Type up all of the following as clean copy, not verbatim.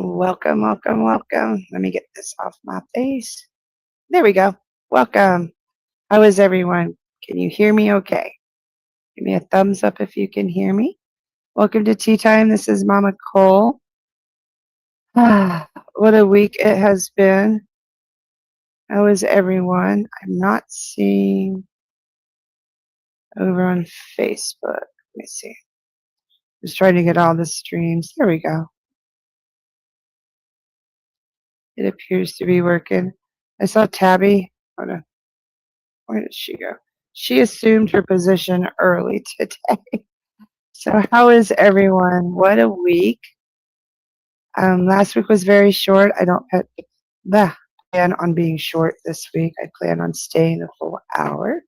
Welcome, welcome, welcome. Let me get this off my face. There we go. Welcome. How is everyone? Can you hear me okay? Give me a thumbs up if you can hear me. Welcome to Tea Time. This is Mama Cole. What a week it has been. How is everyone? I'm not seeing over on Facebook. Let me see. Just trying to get all the streams. There we go. It appears to be working. I saw Tabby. Oh no. Where did she go? She assumed her position early today. So how is everyone? What a week. Last week was very short. I don't plan on being short this week. I plan on staying the full hour.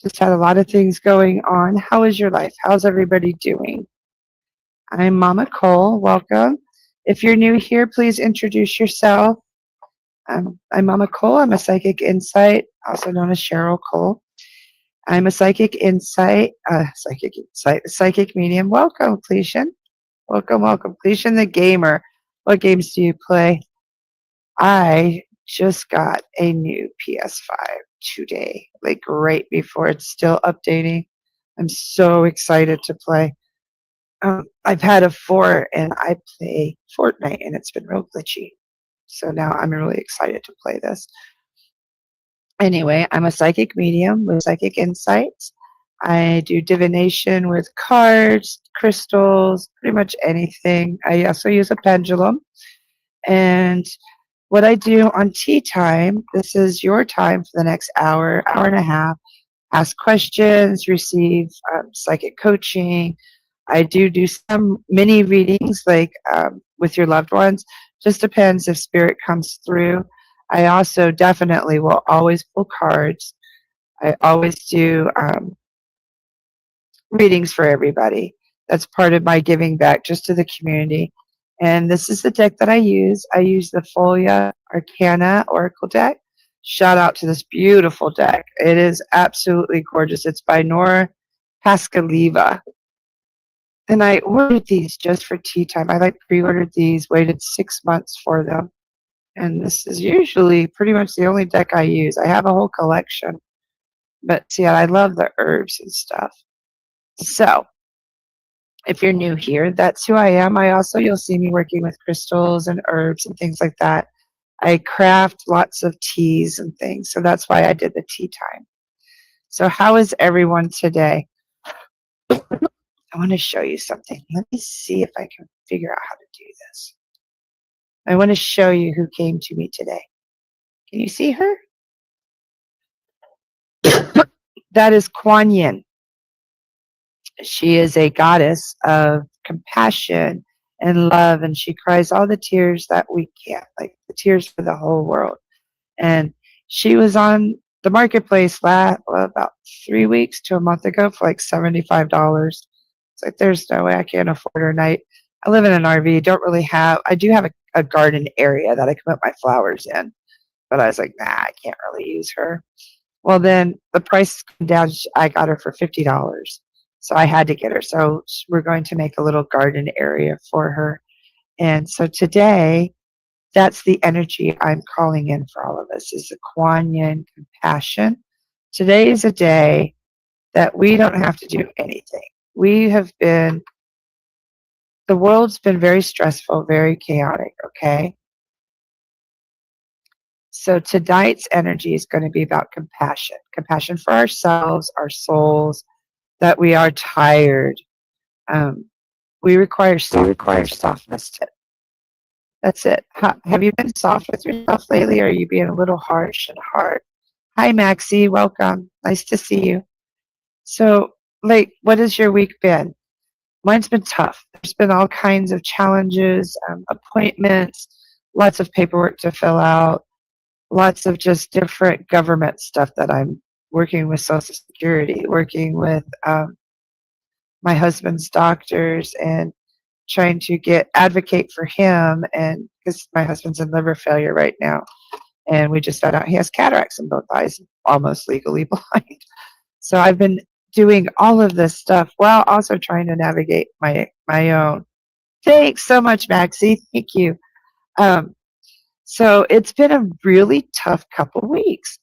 Just had a lot of things going on. How is your life? How's everybody doing? I'm Mama Cole. Welcome. If you're new here, please introduce yourself. I'm Mama Cole. I'm a psychic insight, also known as Cheryl Cole. I'm a psychic medium. Welcome, Cletion. Welcome, welcome. Cletion the gamer. What games do you play? I just got a new PS5 today, like right before it's still updating. I'm so excited to play. I've had a 4 and I play Fortnite and it's been real glitchy. So now I'm really excited to play this. Anyway, I'm a psychic medium with psychic insights. I do divination with cards, crystals, pretty much anything. I also use a pendulum. And what I do on tea time, this is your time for the next hour, hour and a half. Ask questions, receive psychic coaching. I do some mini readings like with your loved ones. Just depends if spirit comes through. I also definitely will always pull cards. I always do readings for everybody. That's part of my giving back just to the community. And this is the deck that I use. I use the Folia Arcana Oracle deck. Shout out to this beautiful deck. It is absolutely gorgeous. It's by Nora Pascaliva. And I ordered these just for tea time. I pre-ordered these, waited 6 months for them. And this is usually pretty much the only deck I use. I have a whole collection. But see, I love the herbs and stuff. So, if you're new here, that's who I am. You'll see me working with crystals and herbs and things like that. I craft lots of teas and things. So that's why I did the tea time. So how is everyone today? I want to show you something. Let me see if I can figure out how to do this. I want to show you who came to me today. Can you see her? That is Kuan Yin. She is a goddess of compassion and love, and she cries all the tears that we can't, like the tears for the whole world. And she was on the marketplace about 3 weeks to a month ago for like $75. It's like, there's no way I can't afford her. And I live in an RV. I do have a garden area that I can put my flowers in. But I was like, nah, I can't really use her. Well, then the price came down. I got her for $50. So I had to get her. So we're going to make a little garden area for her. And so today, that's the energy I'm calling in for all of us, is the Kuan Yin compassion. Today is a day that we don't have to do anything. The world's been very stressful, very chaotic, okay? So tonight's energy is going to be about compassion. Compassion for ourselves, our souls, that we are tired. We require softness. That's it. Have you been soft with yourself lately, or are you being a little harsh and hard? Hi, Maxie. Welcome. Nice to see you. So, what has your week been? Mine's been tough. There's been all kinds of challenges, appointments, lots of paperwork to fill out, lots of just different government stuff that I'm working with Social Security, working with my husband's doctors, and trying to advocate for him, and because my husband's in liver failure right now, and we just found out he has cataracts in both eyes, almost legally blind. So I've been doing all of this stuff while also trying to navigate my own Thanks so much, Maxie. Thank you. Um, so it's been a really tough couple weeks.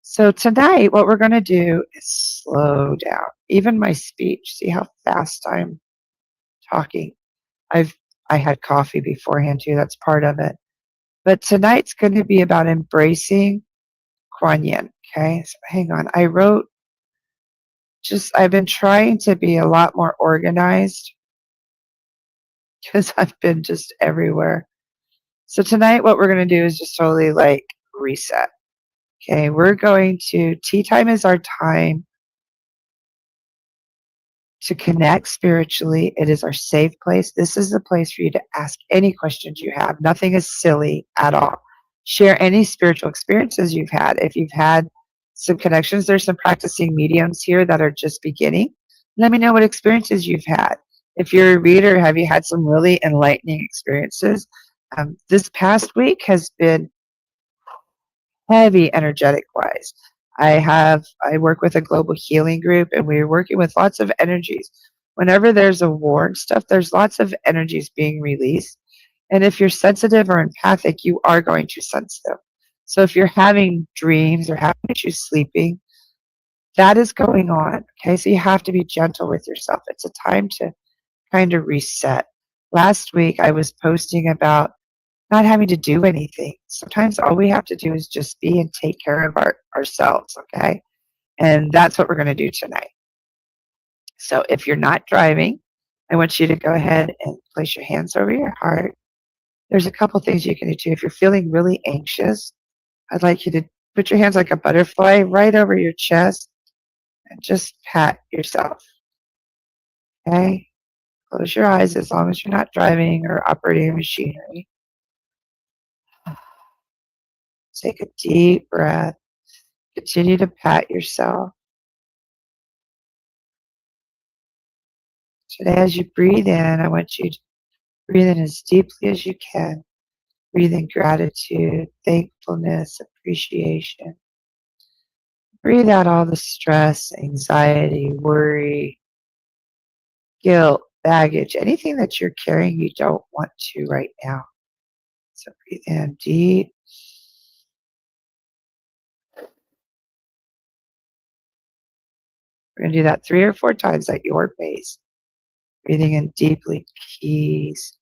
So tonight, what we're going to do is slow down. Even my speech. See how fast I'm talking. I've I had coffee beforehand too. That's part of it. But tonight's going to be about embracing Kuan Yin. Okay, so hang on. I've been trying to be a lot more organized because I've been just everywhere. So tonight, what we're going to do is just totally like reset. Okay, we're going to, tea time is our time to connect spiritually. It is our safe place. This is the place for you to ask any questions you have. Nothing is silly at all. Share any spiritual experiences you've had. If you've had some connections, there's some practicing mediums here that are just beginning. Let me know what experiences you've had. If you're a reader, have you had some really enlightening experiences? This past week has been heavy energetic wise. I work with a global healing group and we're working with lots of energies. Whenever there's a war and stuff, there's lots of energies being released. And if you're sensitive or empathic, you are going to sense them. So if you're having dreams or having issues sleeping, that is going on. Okay, so you have to be gentle with yourself. It's a time to kind of reset. Last week I was posting about not having to do anything. Sometimes all we have to do is just be and take care of ourselves, okay? And that's what we're going to do tonight. So if you're not driving, I want you to go ahead and place your hands over your heart. There's a couple things you can do too. If you're feeling really anxious, I'd like you to put your hands like a butterfly right over your chest and just pat yourself, okay? Close your eyes as long as you're not driving or operating machinery. Take a deep breath. Continue to pat yourself. Today, as you breathe in, I want you to breathe in as deeply as you can. Breathe in gratitude, thankfulness, appreciation. Breathe out all the stress, anxiety, worry, guilt, baggage, anything that you're carrying you don't want to right now. So breathe in deep. We're going to do that 3 or 4 times at your pace. Breathing in deeply, peace.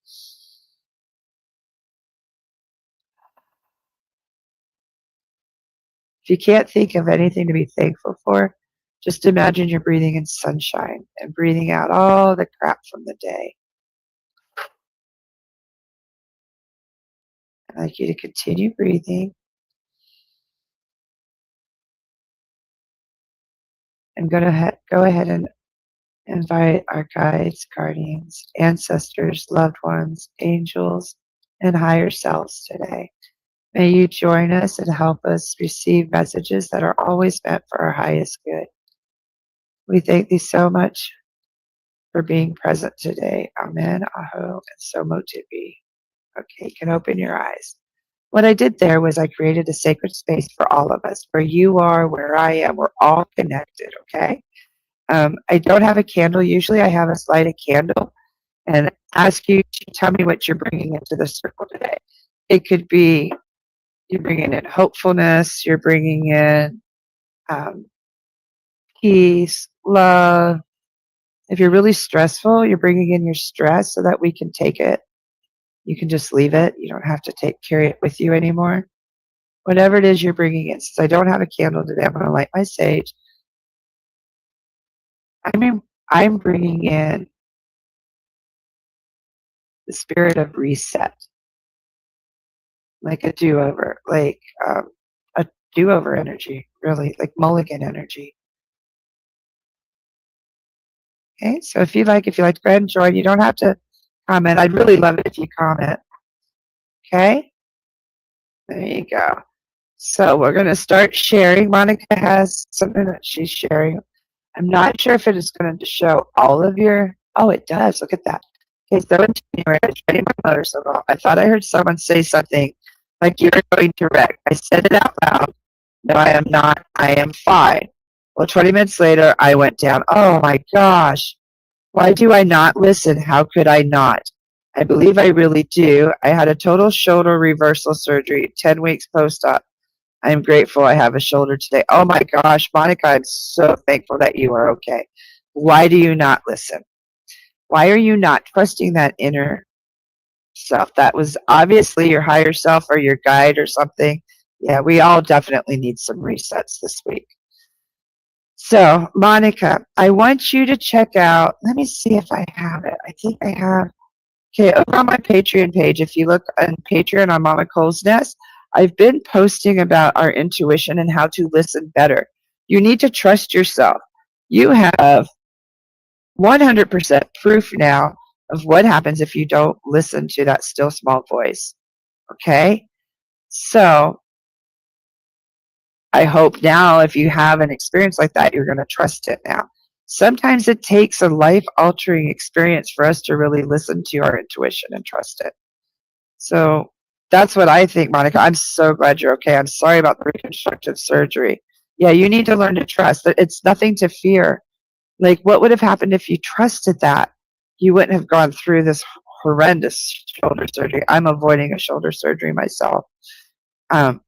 If you can't think of anything to be thankful for, just imagine you're breathing in sunshine and breathing out all the crap from the day. I'd like you to continue breathing and go ahead and invite our guides, guardians, ancestors, loved ones, angels, and higher selves today. May you join us and help us receive messages that are always meant for our highest good. We thank thee so much for being present today. Amen, aho, and so mote it be. Okay, you can open your eyes. What I did there was I created a sacred space for all of us. Where you are, where I am, we're all connected, okay? I don't have a candle. Usually I have us light a candle and ask you to tell me what you're bringing into the circle today. It could be you're bringing in hopefulness, you're bringing in peace, love. If you're really stressful, you're bringing in your stress so that we can take it. You can just leave it. You don't have to carry it with you anymore. Whatever it is you're bringing in. Since I don't have a candle today, I'm going to light my sage. I'm bringing in the spirit of reset, like a do-over, like a do-over energy, really, like mulligan energy. Okay, so if you like, go ahead and join. You don't have to comment. I'd really love it if you comment. Okay, there you go. So we're going to start sharing. Monica has something that she's sharing. I'm not sure if it is going to show all of your. Oh, it does. Look at that. Okay, so in January, I was riding my motorcycle. I thought I heard someone say something like, "You're going to wreck." I said it out loud. No, I am not. I am fine. Well, 20 minutes later, I went down. Oh my gosh. Why do I not listen? How could I not? I believe I really do. I had a total shoulder reversal surgery, 10 weeks post-op. I am grateful I have a shoulder today. Oh my gosh, Monica, I'm so thankful that you are okay. Why do you not listen? Why are you not trusting that inner self? That was obviously your higher self or your guide or something. Yeah, we all definitely need some resets this week. So, Monica, I want you to check out, let me see if I have it. I think I have. Okay, over on my Patreon page, if you look on Patreon on MamaCole's Nest, I've been posting about our intuition and how to listen better. You need to trust yourself. You have 100% proof now of what happens if you don't listen to that still small voice. Okay? So I hope now if you have an experience like that, you're going to trust it now. Sometimes it takes a life altering experience for us to really listen to our intuition and trust it. So that's what I think, Monica. I'm so glad you're okay. I'm sorry about the reconstructive surgery. Yeah, you need to learn to trust that it's nothing to fear. Like, what would have happened if you trusted that? You wouldn't have gone through this horrendous shoulder surgery. I'm avoiding a shoulder surgery myself. Um,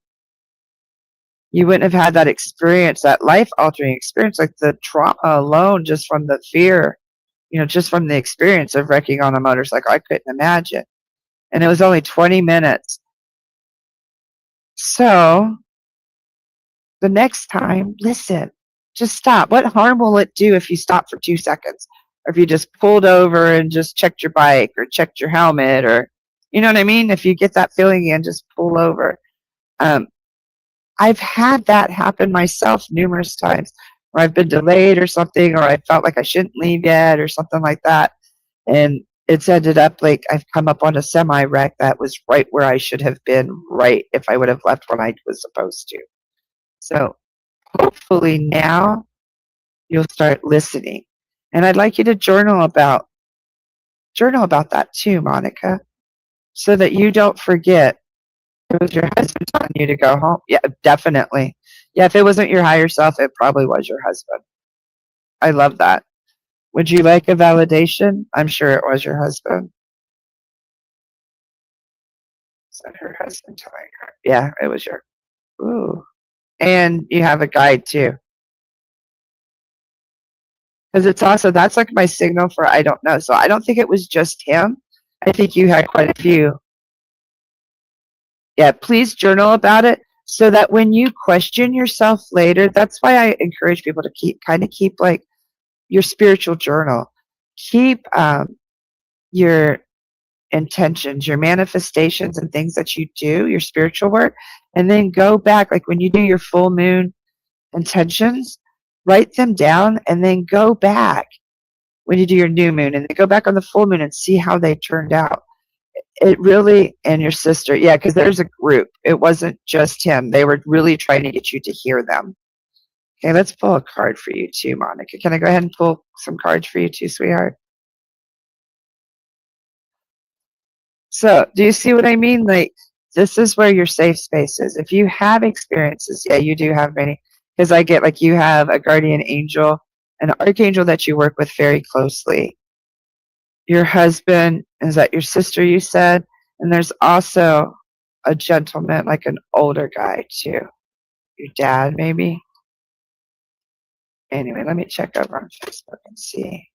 you wouldn't have had that experience, that life altering experience, like the trauma alone, just from the fear, just from the experience of wrecking on a motorcycle. I couldn't imagine. And it was only 20 minutes. So the next time, listen, just stop. What harm will it do if you stop for 2 seconds? Or if you just pulled over and just checked your bike or checked your helmet, or, you know what I mean? If you get that feeling again, just pull over. I've had that happen myself numerous times where I've been delayed or something, or I felt like I shouldn't leave yet or something like that. And it's ended up like I've come up on a semi wreck that was right where I should have been, right if I would have left when I was supposed to. So hopefully now you'll start listening. And I'd like you to journal about that too, Monica, so that you don't forget. It was your husband telling you to go home. Yeah, definitely. Yeah, if it wasn't your higher self, it probably was your husband. I love that. Would you like a validation? I'm sure it was your husband. Is that her husband telling her? Yeah, it was your. Ooh. And you have a guide too. Because it's also, that's like my signal for I don't know. So I don't think it was just him. I think you had quite a few. Yeah, please journal about it so that when you question yourself later, that's why I encourage people to keep like your spiritual journal. Keep your intentions, your manifestations, and things that you do, your spiritual work, and then go back. Like when you do your full moon intentions, write them down, and then go back when you do your new moon, and then go back on the full moon and see how they turned out. It really, and your sister, yeah, because there's a group. It wasn't just him. They were really trying to get you to hear them. Okay, let's pull a card for you too, Monica. Can I go ahead and pull some cards for you too, sweetheart? So, do you see what I mean? Like, this is where your safe space is. If you have experiences, yeah, you do have many. Because I get like you have a guardian angel, an archangel that you work with very closely. Your husband, is that your sister, you said? And there's also a gentleman, like an older guy too. Your dad, maybe? Anyway, let me check over on Facebook and see.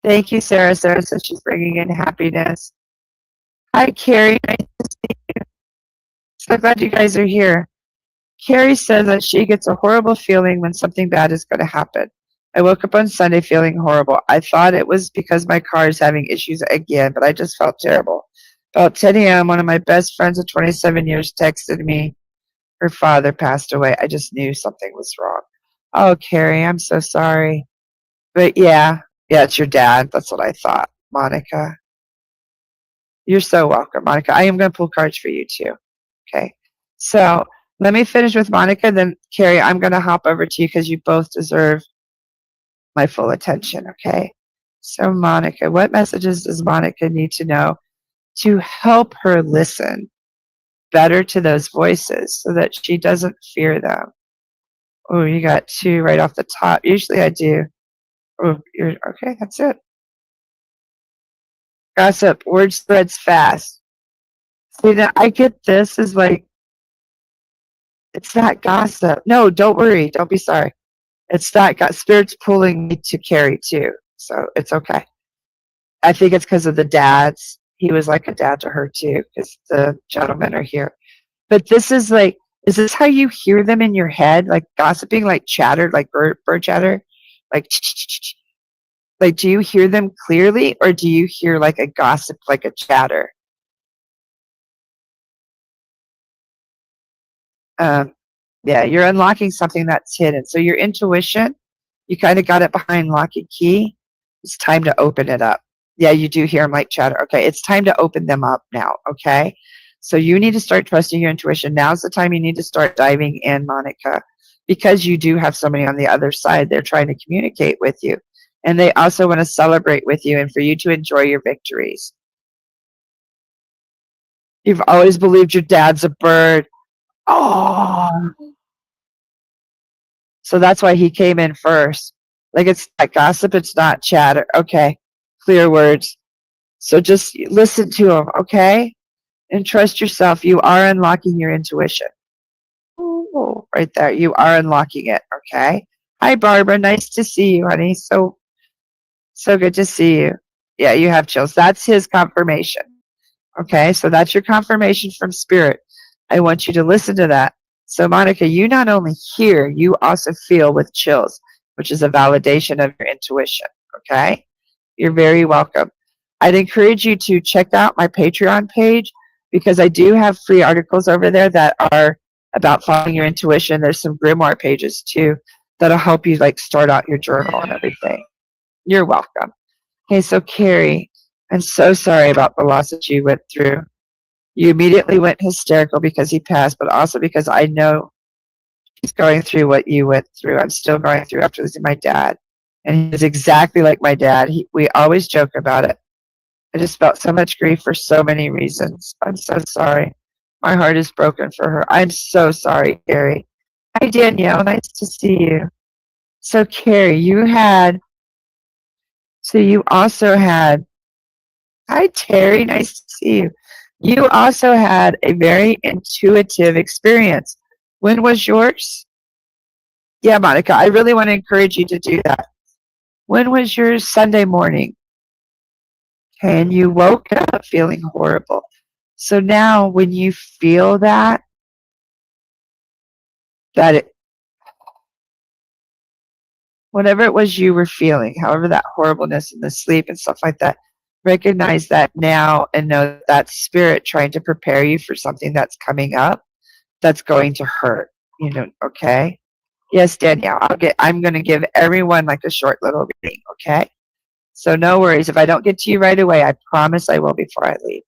Thank you, Sarah. Sarah says she's bringing in happiness. Hi, Carrie. Nice to see you. So glad you guys are here. Carrie says that she gets a horrible feeling when something bad is going to happen. I woke up on Sunday feeling horrible. I thought it was because my car is having issues again, but I just felt terrible. About 10 a.m., one of my best friends of 27 years texted me. Her father passed away. I just knew something was wrong. Oh, Carrie, I'm so sorry. But yeah, it's your dad. That's what I thought, Monica. You're so welcome, Monica. I am going to pull cards for you too. Okay. So let me finish with Monica. Then, Carrie, I'm going to hop over to you because you both deserve my full attention. Okay. So, Monica, what messages does Monica need to know to help her listen better to those voices so that she doesn't fear them? Oh, you got two right off the top. Usually I do. Oh, you're okay. That's it. Gossip, word spreads fast. See, now I get this is like, it's not gossip. No, don't worry. Don't be sorry. It's not Spirit's pulling me to Carrie too. So it's okay. I think it's because of the dads. He was like a dad to her too, because the gentlemen are here. But this is like, is this how you hear them in your head? Like gossiping, like chatter, like bird chatter? Like, like, do you hear them clearly or do you hear like a gossip, like a chatter? Um, yeah, you're unlocking something that's hidden. So your intuition, you kind of got it behind lock and key. It's time to open it up. Yeah, you do hear them like chatter. Okay, it's time to open them up now. Okay, so you need to start trusting your intuition. Now's the time you need to start diving in, Monica, because you do have somebody on the other side. They're trying to communicate with you, and they also want to celebrate with you and for you to enjoy your victories. You've always believed your dad's a bird. Oh, so that's why he came in first. Like it's not gossip, it's not chatter. Okay, clear words. So just listen to him, okay? And trust yourself. You are unlocking your intuition. Ooh, right there. You are unlocking it, okay? Hi, Barbara. Nice to see you, honey. So good to see you. Yeah, you have chills. That's his confirmation. Okay, so that's your confirmation from Spirit. I want you to listen to that. So, Monica, you not only hear, you also feel with chills, which is a validation of your intuition. Okay, you're very welcome. I'd encourage you to check out my Patreon page because I do have free articles over there that are about following your intuition. There's some grimoire pages too that'll help you like start out your journal and everything. You're welcome. Okay, so Carrie, I'm so sorry about the loss that you went through. You immediately went hysterical because he passed, but also because I know he's going through what you went through. I'm still going through after losing my dad. And he was exactly like my dad. We always joke about it. I just felt so much grief for so many reasons. I'm so sorry. My heart is broken for her. I'm so sorry, Carrie. Hi, Danielle. Nice to see you. So, Carrie, you also had, hi, Terry. Nice to see you. You also had a very intuitive experience. When was yours? Yeah, Monica, I really want to encourage you to do that. When was yours? Sunday morning. Okay, and you woke up feeling horrible. So now when you feel that it, whatever it was you were feeling, however that horribleness and the sleep and stuff like that, recognize that now and know that that's spirit trying to prepare you for something that's coming up that's going to hurt. Okay? Yes, Danielle, I'm gonna give everyone like a short little reading, okay? So no worries. If I don't get to you right away, I promise I will before I leave.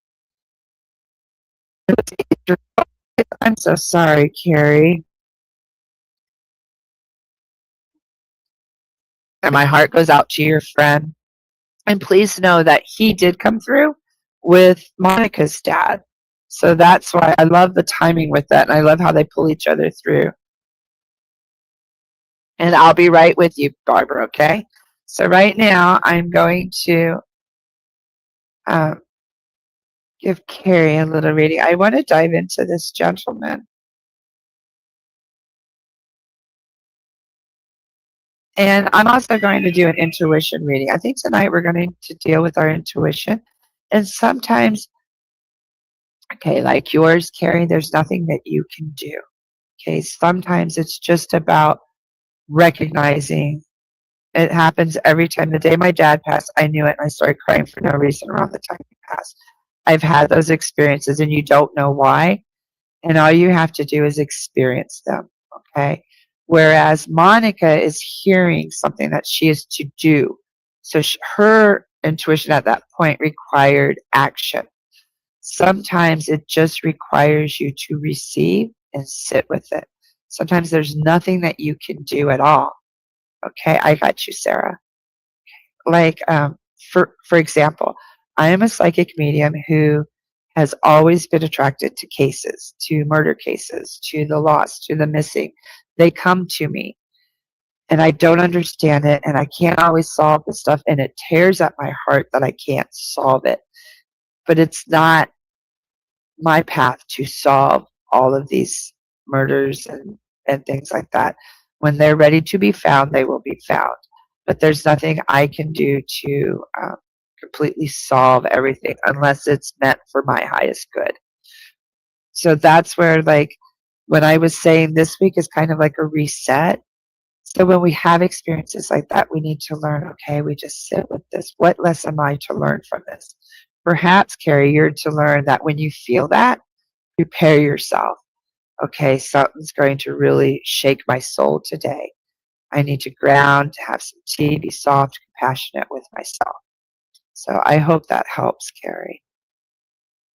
I'm so sorry, Carrie. And my heart goes out to your friend. And please know that he did come through with Monica's dad. So that's why I love the timing with that. And I love how they pull each other through. And I'll be right with you, Barbara, okay? So right now, I'm going to give Carrie a little reading. I want to dive into this gentleman. And I'm also going to do an intuition reading. I think tonight we're going to deal with our intuition. And sometimes, okay, like yours, Carrie, there's nothing that you can do. Okay, sometimes it's just about recognizing. It happens every time. The day my dad passed, I knew it and I started crying for no reason around the time he passed. I've had those experiences and you don't know why. And all you have to do is experience them. Okay. Whereas Monica is hearing something that she is to do. So her intuition at that point required action. Sometimes it just requires you to receive and sit with it. Sometimes there's nothing that you can do at all. Okay, I got you, Sarah. Like, for example, I am a psychic medium who has always been attracted to cases, to murder cases, to the lost, to the missing. They come to me, and I don't understand it, and I can't always solve the stuff, and it tears at my heart that I can't solve it. but it's not my path to solve all of these murders and things like that. When they're ready to be found, they will be found. But there's nothing I can do to completely solve everything unless it's meant for my highest good. So that's where, like, when I was saying this week is kind of like a reset. So when we have experiences like that, we need to learn, okay, we just sit with this. What lesson am I to learn from this? Perhaps, Carrie, you're to learn that when you feel that, prepare yourself. Okay, something's going to really shake my soul today. I need to ground, have some tea, be soft, compassionate with myself. So I hope that helps, Carrie.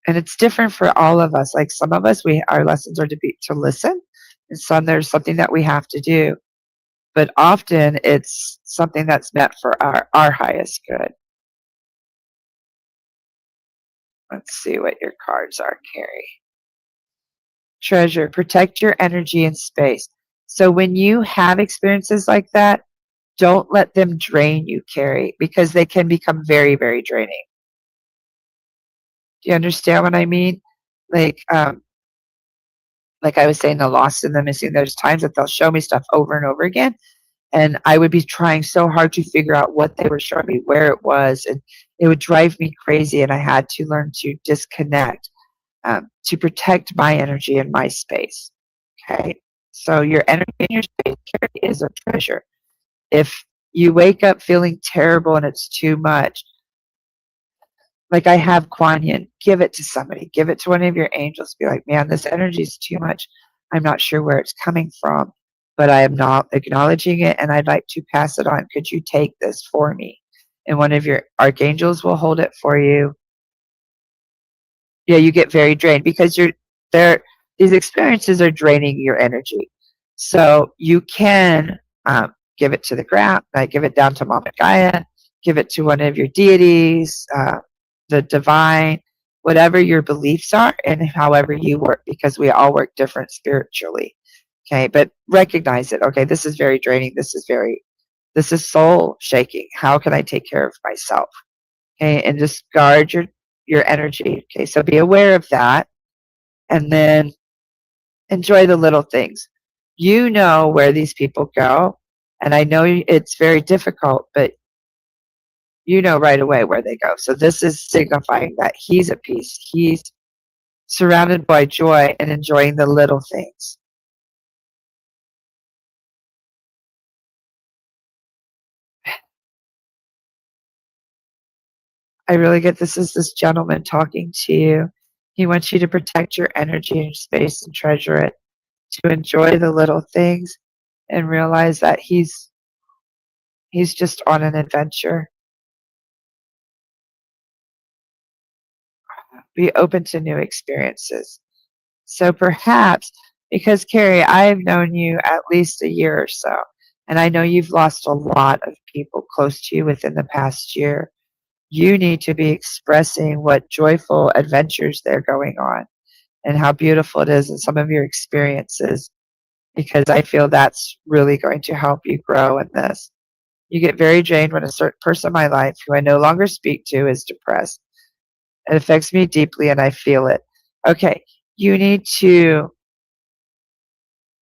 And it's different for all of us. Like some of us, our lessons are to listen, and some there's something that we have to do. But often it's something that's meant for our highest good. Let's see what your cards are, Carrie. Treasure, protect your energy and space. So when you have experiences like that, don't let them drain you, Carrie, because they can become very, very draining. Do you understand what I mean? Like, like I was saying, the lost and the missing, there's times that they'll show me stuff over and over again. And I would be trying so hard to figure out what they were showing me, where it was. And it would drive me crazy. And I had to learn to disconnect to protect my energy and my space. Okay. So your energy and your space, Carrie, is a treasure. If you wake up feeling terrible and it's too much, like I have Kuan Yin, give it to somebody, give it to one of your angels. Be like, man, this energy is too much. I'm not sure where it's coming from, but I am not acknowledging it and I'd like to pass it on. Could you take this for me? And one of your archangels will hold it for you. Yeah, you get very drained because you're there. These experiences are draining your energy. So you can give it to the ground, like give it down to Mama Gaia, give it to one of your deities, the divine, whatever your beliefs are, and however you work, because we all work different spiritually. Okay, but recognize it. Okay, this is very draining. This is soul shaking. How can I take care of myself? Okay, and just guard your energy. Okay, so be aware of that, and then enjoy the little things. You know where these people go, and I know it's very difficult, but you know right away where they go. So this is signifying that he's at peace. He's surrounded by joy and enjoying the little things. I really get this is this gentleman talking to you. He wants you to protect your energy and space and treasure it, to enjoy the little things and realize that he's just on an adventure. Be open to new experiences. So perhaps, because Carrie, I've known you at least a year or so, and I know you've lost a lot of people close to you within the past year. You need to be expressing what joyful adventures they're going on and how beautiful it is in some of your experiences, because I feel that's really going to help you grow in this. You get very drained when a certain person in my life who I no longer speak to is depressed. It affects me deeply and I feel it. Okay, you need to,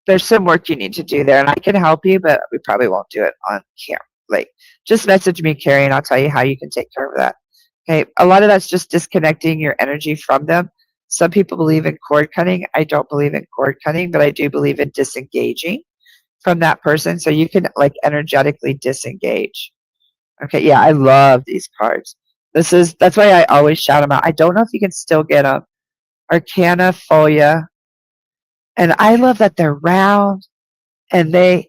there's some work you need to do there and I can help you, but we probably won't do it on camera. Like, just message me, Carrie, and I'll tell you how you can take care of that. Okay, a lot of that's just disconnecting your energy from them. Some people believe in cord cutting. I don't believe in cord cutting, but I do believe in disengaging from that person so you can like energetically disengage. Okay, yeah, I love these cards. That's why I always shout them out. I don't know if you can still get them. Arcana Folia, and I love that they're round and they're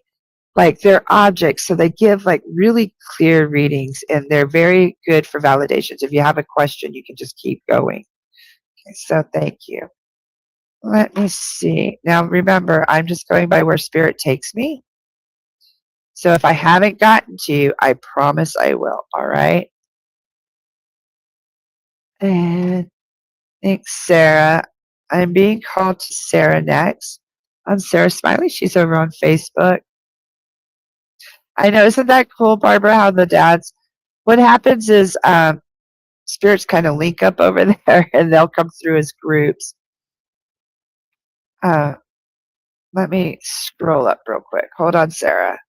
objects, so they give like really clear readings and they're very good for validations. If you have a question, you can just keep going. Okay, so thank you. Let me see. Now remember, I'm just going by where spirit takes me. So if I haven't gotten to you, I promise I will. All right. And thanks, Sarah. I'm being called to Sarah next. I'm Sarah Smiley. She's over on Facebook. I know, isn't that cool, Barbara? How the dads. What happens is spirits kind of link up over there, and they'll come through as groups. Let me scroll up real quick. Hold on, Sarah.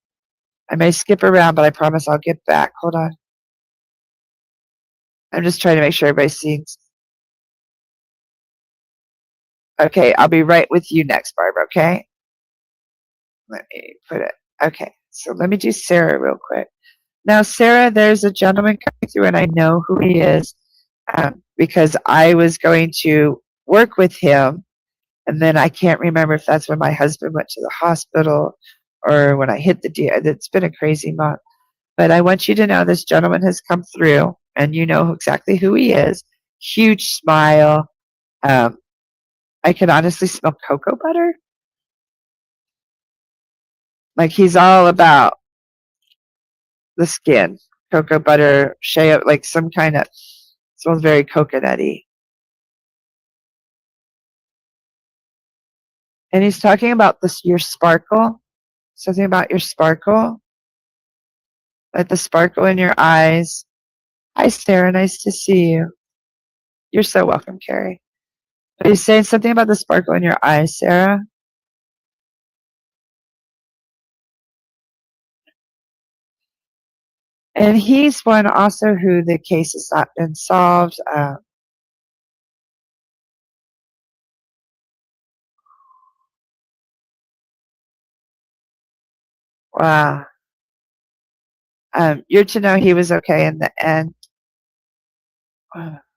I may skip around, but I promise I'll get back. Hold on. I'm just trying to make sure everybody sees. Okay, I'll be right with you next, Barbara, okay? Let me put it. Okay, so let me do Sarah real quick. Now, Sarah, there's a gentleman coming through, and I know who he is because I was going to work with him, and then I can't remember if that's when my husband went to the hospital or when I hit the deal. It's been a crazy month. But I want you to know this gentleman has come through, and you know exactly who he is. Huge smile. I can honestly smell cocoa butter. Like he's all about the skin, cocoa butter, shea, like some kind of, smells very coconutty. And he's talking about this, your sparkle, something about your sparkle, like the sparkle in your eyes. Hi, Sarah, nice to see you. You're so welcome, Carrie. But he's saying something about the sparkle in your eyes, Sarah. And he's one also who the case has not been solved. Wow. You're to know he was okay in the end.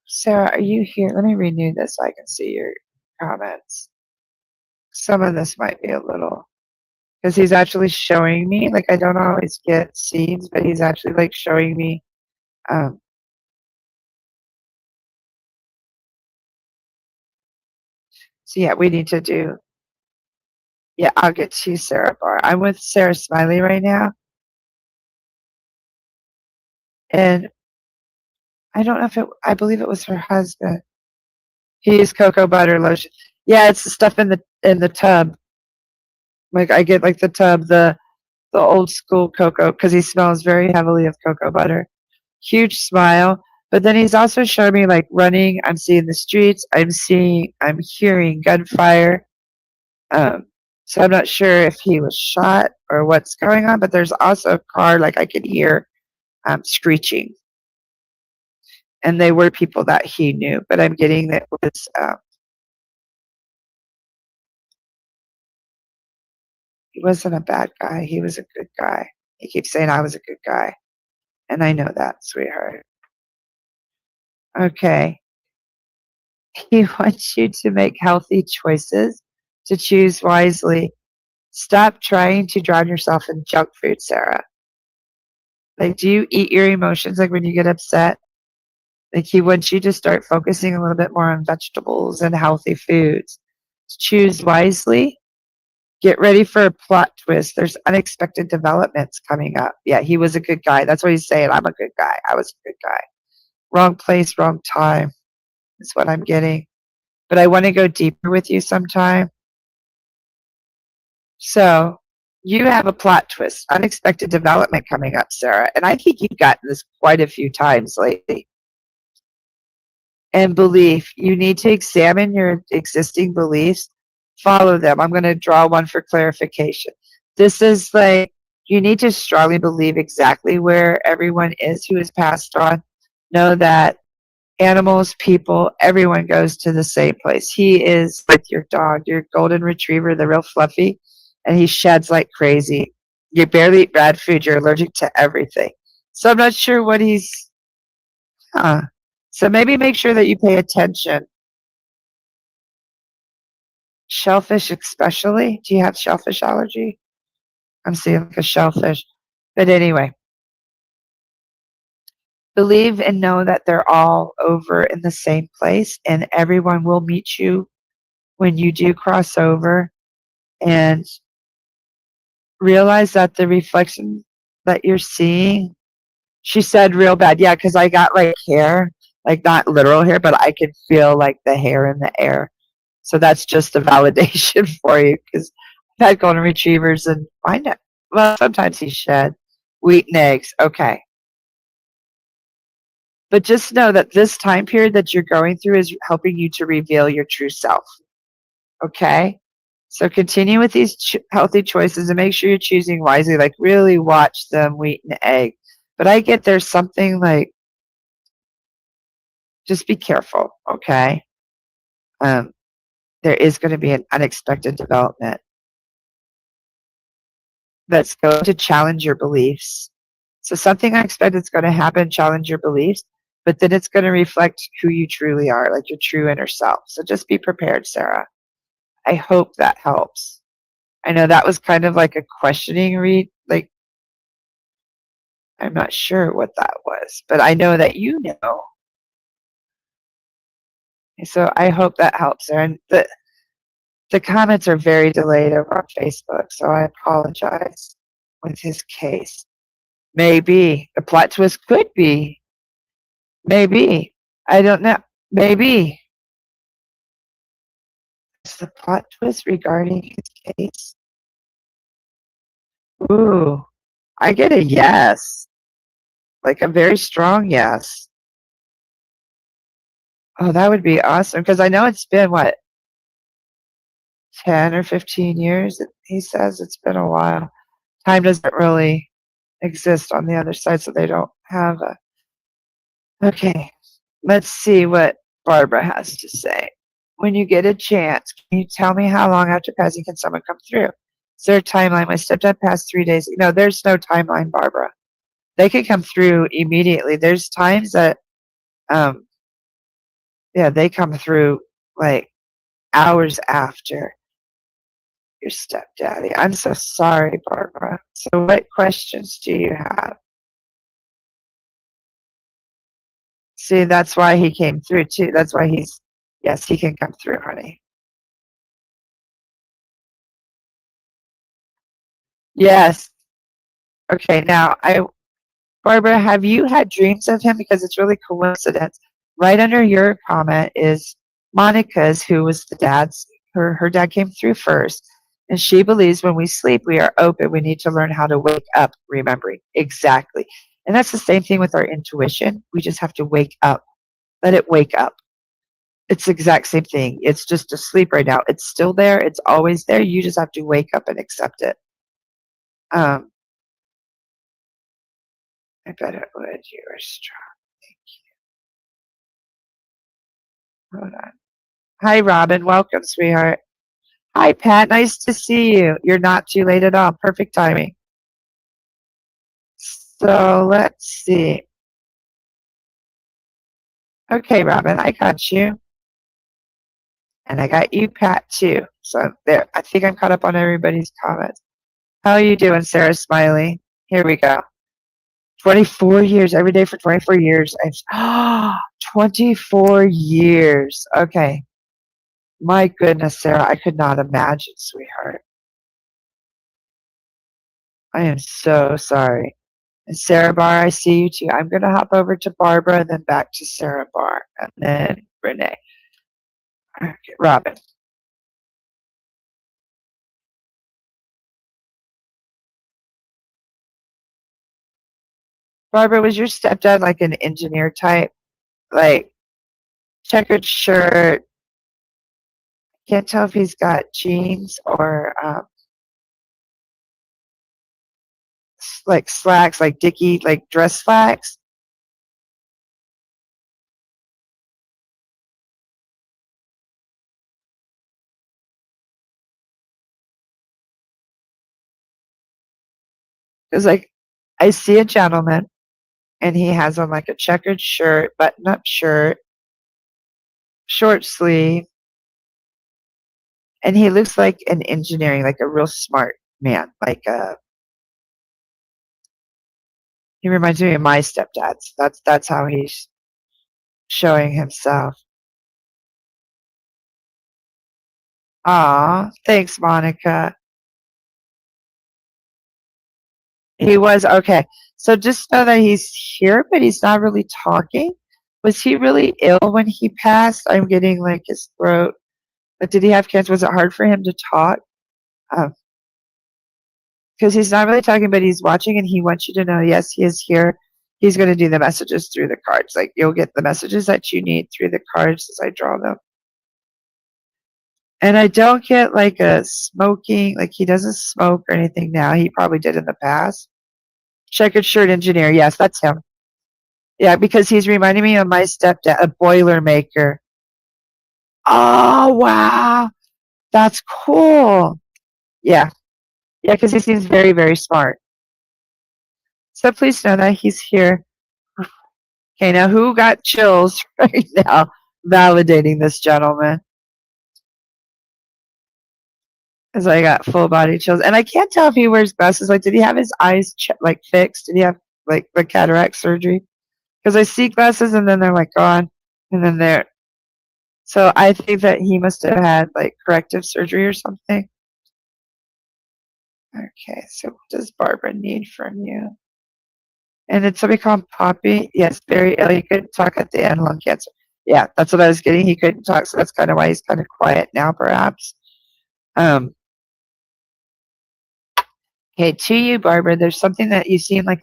Sarah, are you here? Let me renew this so I can see your comments. Some of this might be a little, because he's actually showing me, like I don't always get scenes, but he's actually like showing me. So yeah, we need to do, yeah, I'll get to you, Sarah Barr. I'm with Sarah Smiley right now. And I don't know if I believe it was her husband. He used cocoa butter lotion. Yeah, it's the stuff in the tub. Like I get like the tub, the old school cocoa, because he smells very heavily of cocoa butter. Huge smile. But then he's also showing me like running. I'm seeing the streets. I'm hearing gunfire. So I'm not sure if he was shot or what's going on, but there's also a car, like I could hear screeching. And they were people that he knew, but I'm getting that was he wasn't a bad guy. He was a good guy. He keeps saying I was a good guy. And I know that, sweetheart. Okay. He wants you to make healthy choices, to choose wisely. Stop trying to drown yourself in junk food, Sarah. Like, do you eat your emotions like when you get upset? Like, he wants you to start focusing a little bit more on vegetables and healthy foods. Choose wisely. Get ready for a plot twist. There's unexpected developments coming up. Yeah, he was a good guy. That's what he's saying. I'm a good guy. I was a good guy. Wrong place, wrong time is what I'm getting. But I want to go deeper with you sometime. So you have a plot twist, unexpected development coming up, Sarah. And I think you've gotten this quite a few times lately. And belief, you need to examine your existing beliefs, follow them. I'm going to draw one for clarification. This is like, you need to strongly believe exactly where everyone is who has passed on. Know that animals, people, everyone goes to the same place. He is with your dog, your golden retriever, the real fluffy, and he sheds like crazy. You barely eat bad food. You're allergic to everything. So I'm not sure what he's, So maybe make sure that you pay attention. Shellfish especially. Do you have shellfish allergy? I'm seeing like a shellfish. But anyway, believe and know that they're all over in the same place and everyone will meet you when you do cross over, and realize that the reflection that you're seeing, she said real bad. Yeah, because I got like hair, like not literal hair, but I could feel like the hair in the air. So that's just a validation for you because I've had golden retrievers and mine, well, sometimes he shed wheat and eggs. Okay. But just know that this time period that you're going through is helping you to reveal your true self. Okay? So continue with these healthy choices and make sure you're choosing wisely. Like, really watch them, wheat and egg. But I get there's something like, just be careful, okay? Um, there is going to be an unexpected development that's going to challenge your beliefs. So something unexpected is going to happen, challenge your beliefs, but then it's going to reflect who you truly are, like your true inner self. So just be prepared, Sarah. I hope that helps. I know that was kind of like a questioning read. Like, I'm not sure what that was, but I know that you know. So I hope that helps, Sarah. And the comments are very delayed over on Facebook, so I apologize with his case. Maybe. The plot twist could be. Maybe. I don't know. Maybe. Is the plot twist regarding his case? Ooh. I get a yes. Like a very strong yes. Oh, that would be awesome. Because I know it's been, what, 10 or 15 years? He says it's been a while. Time doesn't really exist on the other side, so they don't have a. Okay. Let's see what Barbara has to say. When you get a chance, can you tell me how long after passing can someone come through? Is there a timeline? My stepdad passed 3 days. No, there's no timeline, Barbara. They can come through immediately. There's times that, um, yeah, they come through like hours after your stepdaddy. I'm so sorry, Barbara. So, what questions do you have? See, that's why he came through too. That's why yes, he can come through, honey. Yes. Okay, now Barbara, have you had dreams of him? Because it's really coincidence. Right under your comment is Monica's, who was the dad's. Her dad came through first, and she believes when we sleep, we are open. We need to learn how to wake up, remembering exactly. And that's the same thing with our intuition. We just have to wake up. Let it wake up. It's the exact same thing. It's just asleep right now. It's still there. It's always there. You just have to wake up and accept it. Um, I bet it would. You are strong. Hold on. Hi, Robin. Welcome, sweetheart. Hi, Pat. Nice to see you. You're not too late at all. Perfect timing. So let's see. Okay, Robin, I got you. And I got you, Pat, too. So there. I think I'm caught up on everybody's comments. How are you doing, Sarah Smiley? Here we go. 24 years, every day for 24 years. 24 years. Okay. My goodness, Sarah, I could not imagine, sweetheart. I am so sorry. And Sarah Bar, I see you too. I'm going to hop over to Barbara and then back to Sarah Bar and then Renee. Okay, Robin. Barbara, was your stepdad like an engineer type? Like checkered shirt? Can't tell if he's got jeans or like slacks, like Dickie, like dress slacks. Because like I see a gentleman and he has on like a checkered shirt, button up shirt, short sleeve, and he looks like an engineering, like a real smart man. Like he reminds me of my stepdad. So that's how he's showing himself. Aw, thanks, Monica. He was okay. So just know that he's here, but he's not really talking. Was he really ill when he passed? I'm getting like his throat. But did he have cancer? Was it hard for him to talk? Because he's not really talking, but he's watching, and he wants you to know, yes, he is here. He's going to do the messages through the cards. Like, you'll get the messages that you need through the cards as I draw them. And I don't get like a smoking, like he doesn't smoke or anything now. He probably did in the past. Checkered shirt engineer. Yes, that's him. Yeah, because he's reminding me of my stepdad, a boiler maker. Oh, wow. That's cool. Yeah. Yeah, because he seems very, very smart. So please know that he's here. Okay, now who got chills right now validating this gentleman? Because I got full body chills. And I can't tell if he wears glasses. Like, did he have his eyes like fixed? Did he have like the cataract surgery? Because I see glasses and then they're like gone. And then they're. So I think that he must have had like corrective surgery or something. Okay, so what does Barbara need from you? And did somebody call him Poppy? Yes, very ill. He couldn't talk at the end, lung cancer. Yeah, that's what I was getting. He couldn't talk, so that's kind of why he's kind of quiet now, perhaps. Okay, to you, Barbara, there's something that you seem like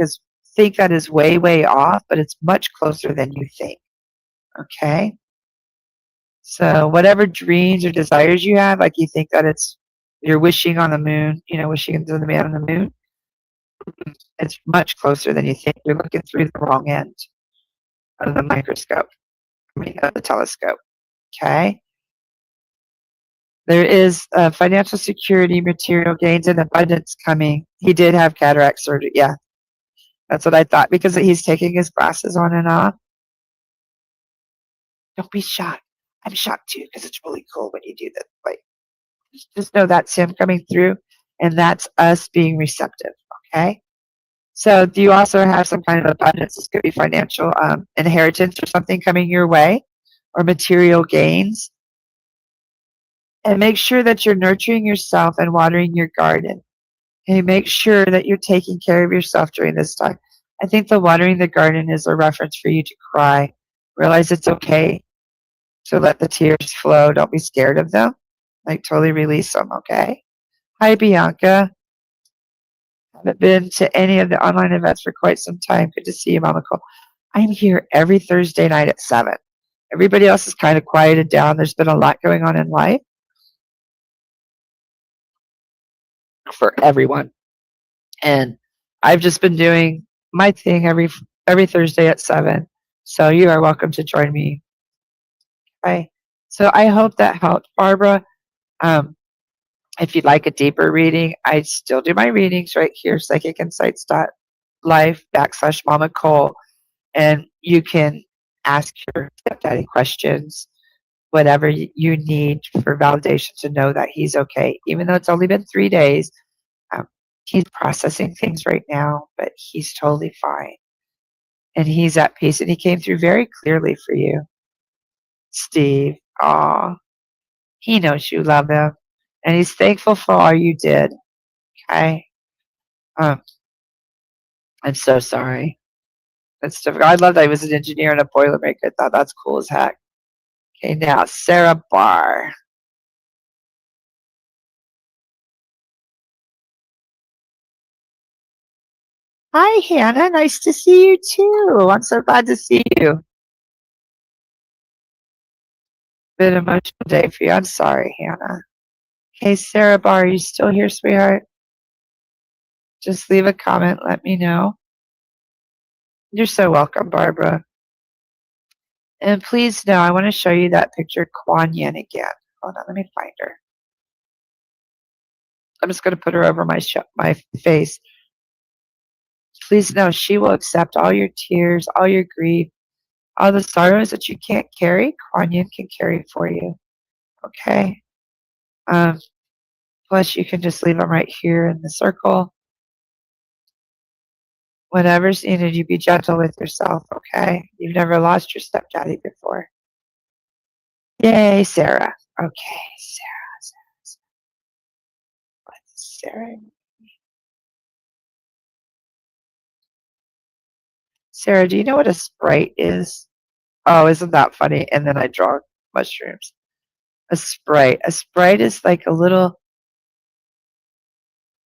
think that is way, way off, but it's much closer than you think. Okay? So whatever dreams or desires you have, like you think that you're wishing on the moon, wishing to the man on the moon, it's much closer than you think. You're looking through the wrong end of the microscope, of the telescope. Okay? There is financial security, material gains, and abundance coming. He did have cataract surgery. Yeah, that's what I thought, because he's taking his glasses on and off. Don't be shocked. I'm shocked too, because it's really cool when you do that. Like, just know that's him coming through, and that's us being receptive. Okay. So, do you also have some kind of abundance? This could be financial inheritance or something coming your way, or material gains. And make sure that you're nurturing yourself and watering your garden. Okay, make sure that you're taking care of yourself during this time. I think the watering the garden is a reference for you to cry. Realize it's okay to let the tears flow. Don't be scared of them. Like, totally release them, okay? Hi, Bianca. Haven't been to any of the online events for quite some time. Good to see you, Mama Cole. I'm here every Thursday night at 7. Everybody else is kind of quieted down. There's been a lot going on in life for everyone. And I've just been doing my thing every Thursday at 7. So you are welcome to join me. Okay. So I hope that helped, Barbara. If you'd like a deeper reading, I still do my readings right here, psychicinsights.life/Mama Cole. And you can ask your stepdaddy questions, whatever you need for validation to know that he's okay. Even though it's only been 3 days, he's processing things right now, but he's totally fine. And he's at peace. And he came through very clearly for you. Steve, aw, he knows you love him. And he's thankful for all you did. Okay? I'm so sorry. That's difficult. I love that he was an engineer and a boilermaker. I thought that's cool as heck. Okay, now Sarah Barr. Hi, Hannah. Nice to see you too. I'm so glad to see you. Been an emotional day for you. I'm sorry, Hannah. Hey, Sarah Barr, are you still here, sweetheart? Just leave a comment. Let me know. You're so welcome, Barbara. And please know, I want to show you that picture, Kuan Yin, again. Hold on, let me find her. I'm just going to put her over my face. Please know, she will accept all your tears, all your grief, all the sorrows that you can't carry. Kuan Yin can carry for you. Okay? Plus, you can just leave them right here in the circle. Whatever's needed, you be gentle with yourself, okay? You've never lost your stepdaddy before. Yay, Sarah. Okay, Sarah. What's Sarah? Sarah, do you know what a Sprite is? Oh, isn't that funny? And then I draw mushrooms. A Sprite. A Sprite is like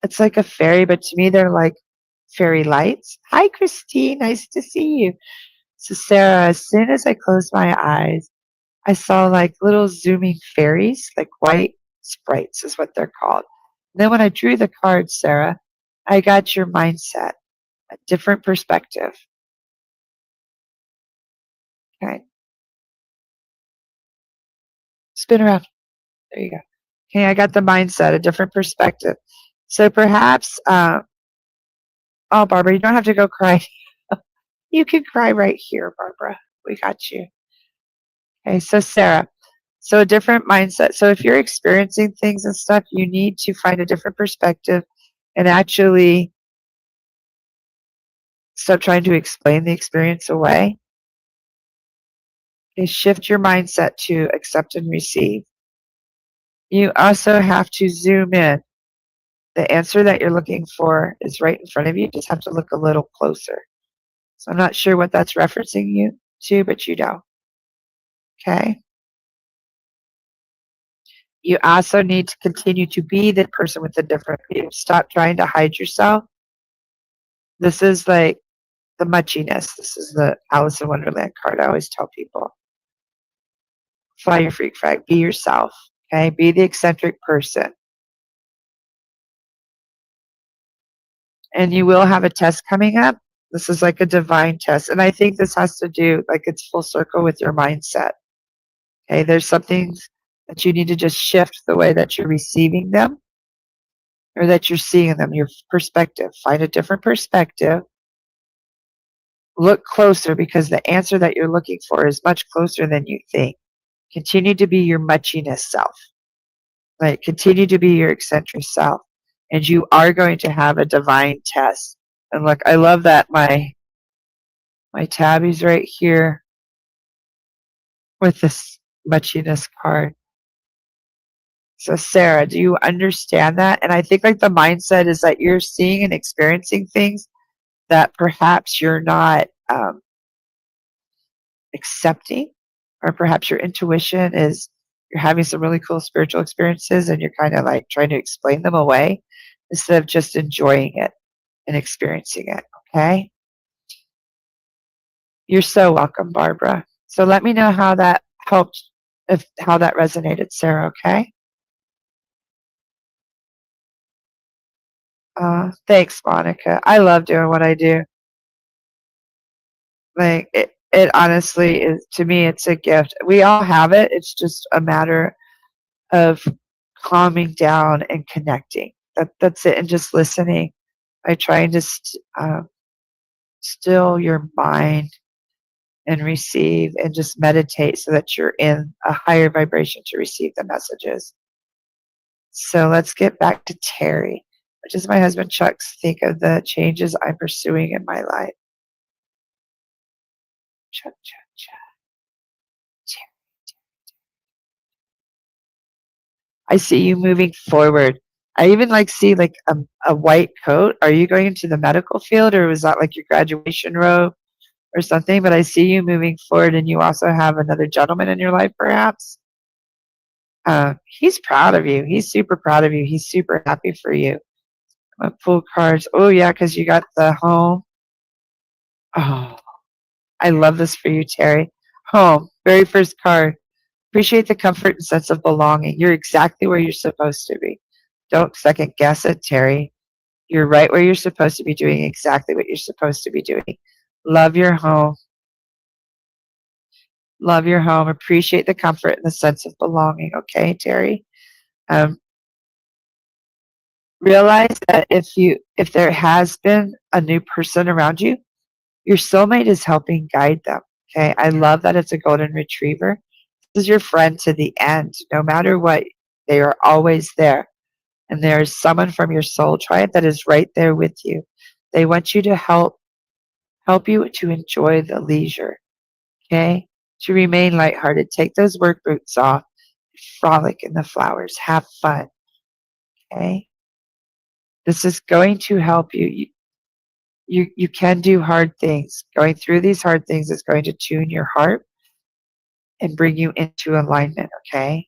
it's like a fairy, but to me they're like fairy lights. Hi, Christine. Nice to see you. So, Sarah, as soon as I closed my eyes, I saw like little zooming fairies, like white sprites is what they're called. And then when I drew the card, Sarah, I got your mindset, a different perspective. Okay. Spin around. There you go. Okay, I got the mindset, a different perspective. So perhaps, oh, Barbara, you don't have to go cry. You can cry right here, Barbara. We got you. Okay, so Sarah, so a different mindset. So if you're experiencing things and stuff, you need to find a different perspective and actually stop trying to explain the experience away. Okay, shift your mindset to accept and receive. You also have to zoom in. The answer that you're looking for is right in front of you. You just have to look a little closer. So I'm not sure what that's referencing you to, but you know. Okay. You also need to continue to be the person with the different view. Stop trying to hide yourself. This is like the muchiness. This is the Alice in Wonderland card I always tell people. Fly your freak flag. Be yourself. Okay. Be the eccentric person. And you will have a test coming up. This is like a divine test. And I think this has to do, like it's full circle with your mindset. Okay. There's some things that you need to just shift the way that you're receiving them or that you're seeing them, your perspective. Find a different perspective. Look closer because the answer that you're looking for is much closer than you think. Continue to be your muchiness self. Like continue to be your eccentric self. And you are going to have a divine test. And look, I love that my tabby's right here with this muchiness card. So Sarah, do you understand that? And I think like the mindset is that you're seeing and experiencing things that perhaps you're not accepting, or perhaps your intuition is you're having some really cool spiritual experiences and you're kind of like trying to explain them away instead of just enjoying it and experiencing it. Okay. You're so welcome, Barbara. So let me know how that helped, if how that resonated, Sarah. Okay. Thanks, Monica. I love doing what I do. Like it honestly is, to me, it's a gift. We all have it. It's just a matter of calming down and connecting. That's it. And just listening. By trying to still your mind and receive and just meditate so that you're in a higher vibration to receive the messages. So let's get back to Terry. What does my husband Chuck think of the changes I'm pursuing in my life? Chuck. Terry. I see you moving forward. I even like see like a white coat. Are you going into the medical field, or was that like your graduation robe or something? But I see you moving forward, and you also have another gentleman in your life, perhaps. He's proud of you. He's super proud of you. He's super happy for you. Pull cards. Oh yeah, because you got the home. Oh, I love this for you, Terry. Home. Very first card. Appreciate the comfort and sense of belonging. You're exactly where you're supposed to be. Don't second guess it, Terry. You're right where you're supposed to be, doing exactly what you're supposed to be doing. Love your home. Love your home. Appreciate the comfort and the sense of belonging. Okay, Terry. Um, realize that if there has been a new person around you, your soulmate is helping guide them. Okay. I love that it's a golden retriever. This is your friend to the end. No matter what, they are always there. And there's someone from your soul tribe that is right there with you. They want you to help you to enjoy the leisure. Okay? To remain lighthearted. Take those work boots off. Frolic in the flowers. Have fun. Okay? This is going to help you. You can do hard things. Going through these hard things is going to tune your heart and bring you into alignment. Okay?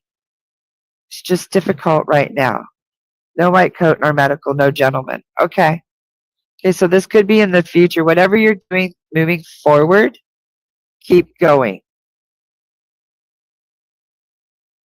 It's just difficult right now. No white coat nor medical, no gentleman. Okay. Okay, so this could be in the future. Whatever you're doing moving forward, keep going.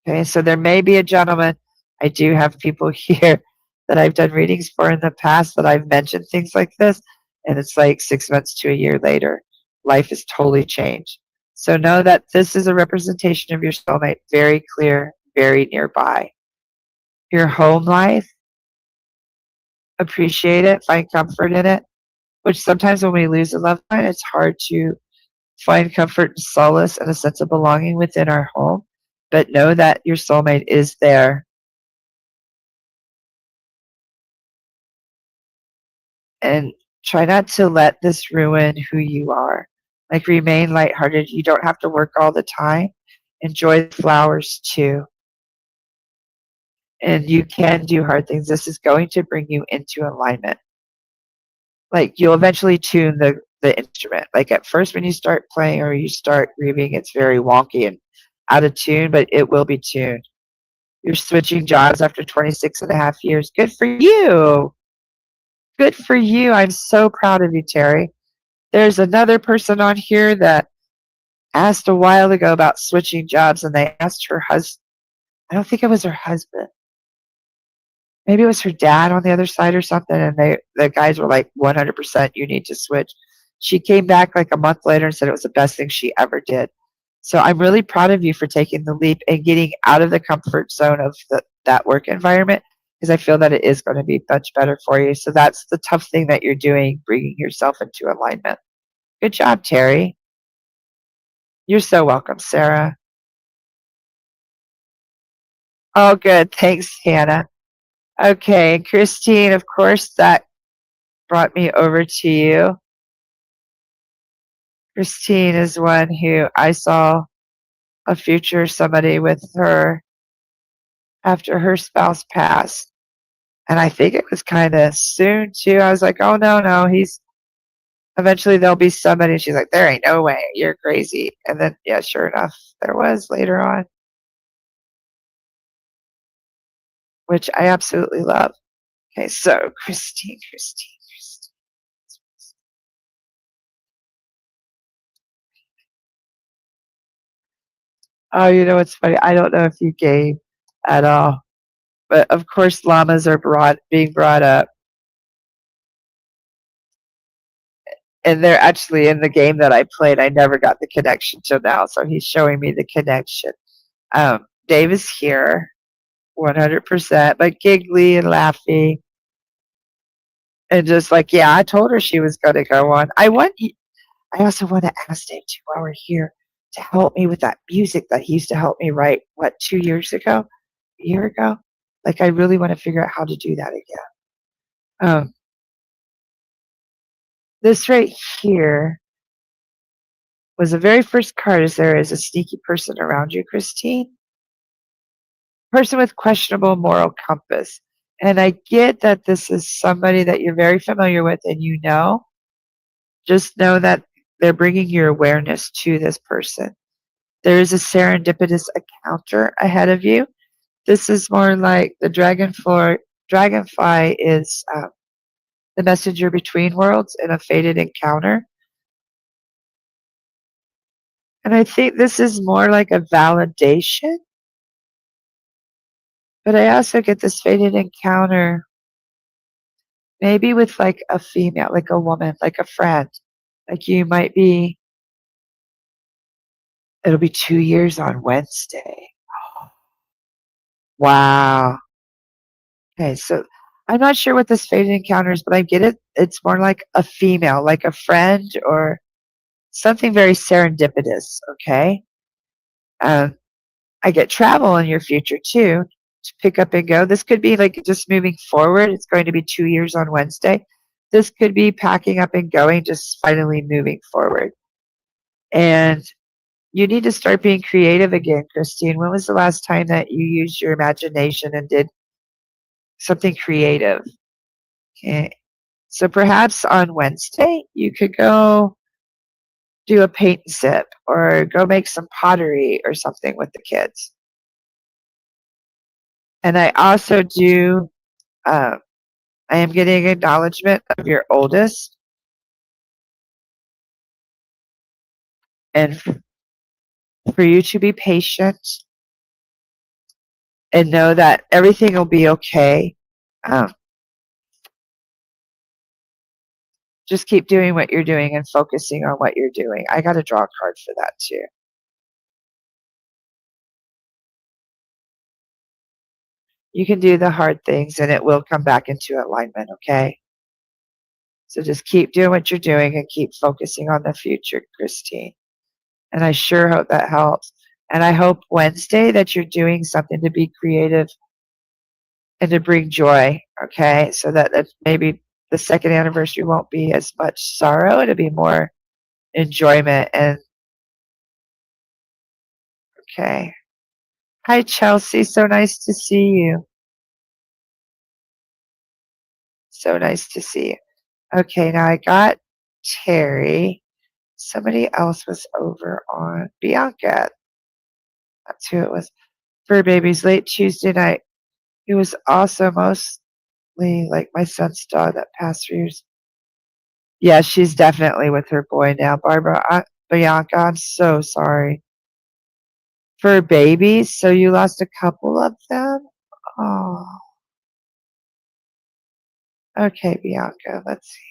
Okay, so there may be a gentleman. I do have people here that I've done readings for in the past that I've mentioned things like this, and it's like 6 months to a year later. Life has totally changed. So know that this is a representation of your soulmate, very clear, very nearby. Your home life, appreciate it, find comfort in it, which sometimes when we lose a loved one, it's hard to find comfort and solace and a sense of belonging within our home. But know that your soulmate is there. And try not to let this ruin who you are. Like, remain lighthearted. You don't have to work all the time. Enjoy the flowers too. And you can do hard things. This is going to bring you into alignment. Like, you'll eventually tune the instrument. Like, at first when you start playing or you start grieving, it's very wonky and out of tune, but it will be tuned. You're switching jobs after 26 and a half years. Good for you. Good for you. I'm so proud of you, Terry. There's another person on here that asked a while ago about switching jobs, and they asked her husband. I don't think it was her husband. Maybe it was her dad on the other side or something, and the guys were like, 100% you need to switch. She came back like a month later and said it was the best thing she ever did. So I'm really proud of you for taking the leap and getting out of the comfort zone of that work environment, because I feel that it is going to be much better for you. So that's the tough thing that you're doing, bringing yourself into alignment. Good job, Terry. You're so welcome, Sarah. Oh, good. Thanks, Hannah. Okay, Christine, of course, that brought me over to you. Christine is one who I saw a future somebody with her after her spouse passed. And I think it was kind of soon too. I was like, oh, no, no, he's eventually there'll be somebody. She's like, there ain't no way. You're crazy. And then, yeah, sure enough, there was later on, which I absolutely love. Okay, so Christine. Oh, you know what's funny? I don't know if you gave at all, but of course llamas are being brought up, and they're actually in the game that I played. I never got the connection till now, so he's showing me the connection. Dave is here, 100%, but giggly and laughing, and just like, yeah, I told her she was going to go on. I also want to ask Dave too while we're here to help me with that music that he used to help me write. What, 2 years ago, a year ago? Like, I really want to figure out how to do that again. This right here was the very first card. Is there is a sneaky person around you, Christine? Person with questionable moral compass. And I get that this is somebody that you're very familiar with and you know. Just know that they're bringing your awareness to this person. There is a serendipitous encounter ahead of you. This is more like the dragonfly. Dragonfly is the messenger between worlds in a fated encounter. And I think this is more like a validation. But I also get this fated encounter, maybe with like a female, like a woman, like a friend. Like you might be, it'll be 2 years on Wednesday. Wow. Okay, so I'm not sure what this fated encounter is, but I get it. It's more like a female, like a friend or something very serendipitous. Okay. Um, I get travel in your future too, to pick up and go. This could be like just moving forward. It's going to be 2 years on Wednesday. This could be packing up and going, just finally moving forward. And you need to start being creative again, Christine. When was the last time that you used your imagination and did something creative? Okay. So perhaps on Wednesday, you could go do a paint and sip or go make some pottery or something with the kids. And I also do I am getting acknowledgement of your oldest, and for you to be patient and know that everything will be okay. Um, just keep doing what you're doing and focusing on what you're doing. I got to draw a card for that too. You can do the hard things and it will come back into alignment, okay? So just keep doing what you're doing and keep focusing on the future, Christine. And I sure hope that helps. And I hope Wednesday that you're doing something to be creative and to bring joy, okay? So that maybe the second anniversary won't be as much sorrow, it'll be more enjoyment. And okay. Hi, Chelsea. So nice to see you. So nice to see you. Okay, now I got Terry. Somebody else was over on Bianca. That's who it was. Fur babies late Tuesday night. It was also mostly like my son's dog that passed for years. Yeah, she's definitely with her boy now. Bianca, I'm so sorry. For babies, so you lost a couple of them? Oh, okay, Bianca. Let's see.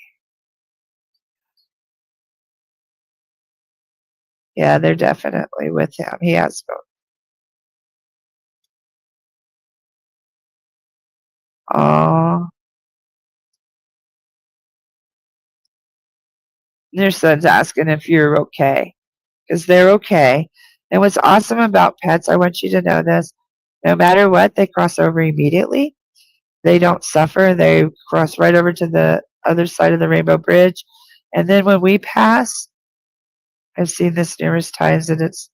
Yeah, they're definitely with him. He has both. Oh, their son's asking if you're okay because they're okay. And what's awesome about pets, I want you to know this, no matter what, they cross over immediately. They don't suffer. They cross right over to the other side of the rainbow bridge. And then when we pass, I've seen this numerous times, and it's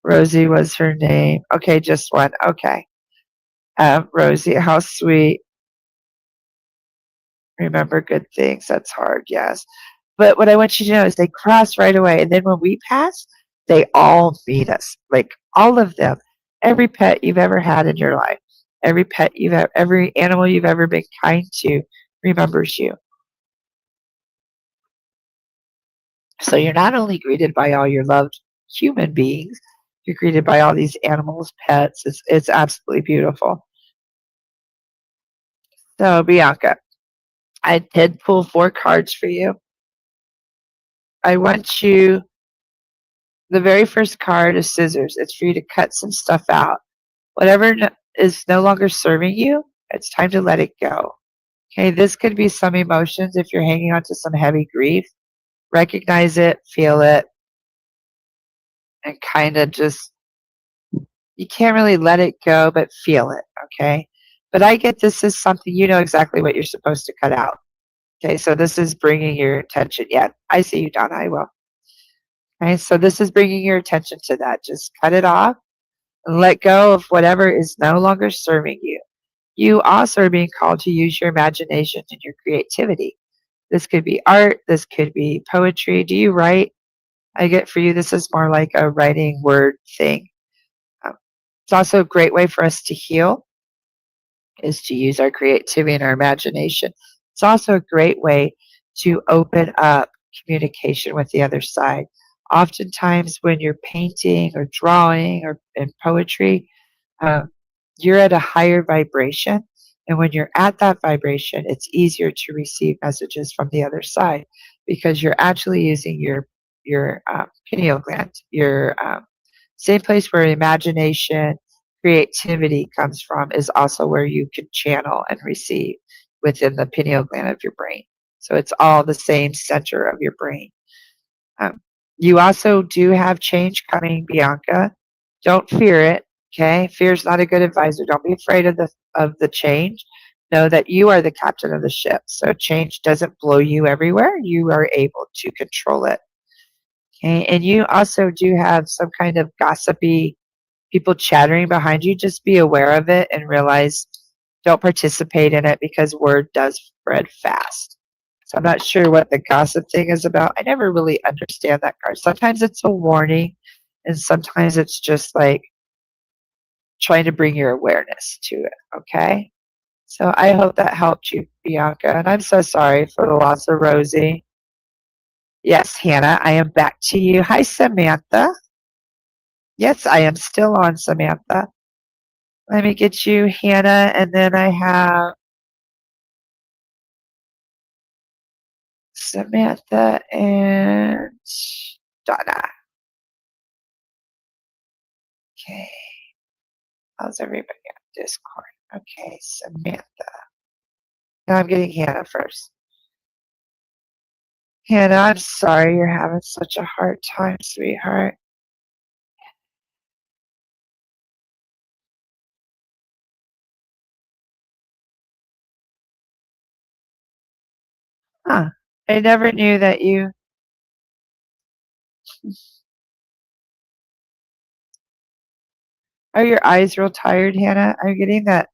Rosie was her name. Okay, just one. Okay. Rosie, how sweet. Remember good things. That's hard, yes. But what I want you to know is they cross right away. And then when we pass, they all meet us. Like all of them. Every pet you've ever had in your life, every animal you've ever been kind to remembers you. So you're not only greeted by all your loved human beings, you're greeted by all these animals, pets. It's absolutely beautiful. So Bianca, I did pull 4 cards for you. I want you, the very first card is scissors. It's for you to cut some stuff out. Whatever is no longer serving you, it's time to let it go. Okay, this could be some emotions if you're hanging on to some heavy grief. Recognize it, feel it, and kind of just, you can't really let it go, but feel it, okay? But I get this is something you know exactly what you're supposed to cut out. Okay, so this is bringing your attention. Yeah, I see you, Donna. I will. Okay, so this is bringing your attention to that. Just cut it off and let go of whatever is no longer serving you. You also are being called to use your imagination and your creativity. This could be art, this could be poetry. Do you write? I get for you, this is more like a writing word thing. It's also a great way for us to heal, is to use our creativity and our imagination. It's also a great way to open up communication with the other side. Oftentimes, when you're painting or drawing or in poetry, um, you're at a higher vibration. And when you're at that vibration, it's easier to receive messages from the other side because you're actually using your pineal gland, your same place where imagination, creativity comes from is also where you can channel and receive within the pineal gland of your brain. So it's all the same center of your brain. Um, you also do have change coming, Bianca. Don't fear it. Okay, fear is not a good advisor. Don't be afraid of the change. Know that you are the captain of the ship. So change doesn't blow you everywhere. You are able to control it. Okay, and you also do have some kind of gossipy people chattering behind you. Just be aware of it and realize don't participate in it because word does spread fast. So I'm not sure what the gossip thing is about. I never really understand that card. Sometimes it's a warning, and sometimes it's just like trying to bring your awareness to it. Okay. So I hope that helped you, Bianca. And I'm so sorry for the loss of Rosie. Yes, Hannah, I am back to you. Hi, Samantha. Yes, I am still on, Samantha. Let me get you, Hannah, and then I have Samantha and Donna. Okay. How's everybody on Discord? Okay, Samantha. Now I'm getting Hannah first. Hannah, I'm sorry you're having such a hard time, sweetheart. Huh. I never knew that you. Are your eyes real tired, Hannah? I'm getting that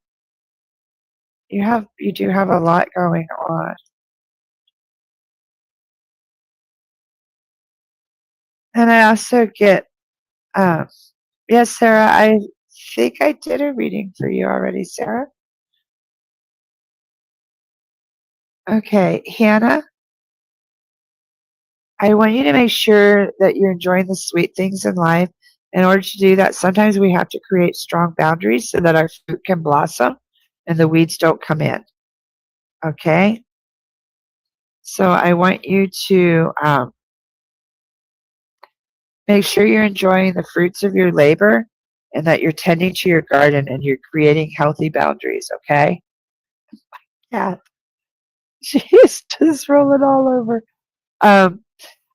you do have a lot going on. And I also get yes, Sarah, I think I did a reading for you already, Sarah. Okay, Hannah, I want you to make sure that you're enjoying the sweet things in life. In order to do that, sometimes we have to create strong boundaries so that our fruit can blossom and the weeds don't come in. Okay? So I want you to make sure you're enjoying the fruits of your labor and that you're tending to your garden and you're creating healthy boundaries, okay? Yeah, she's just rolling all over. Um,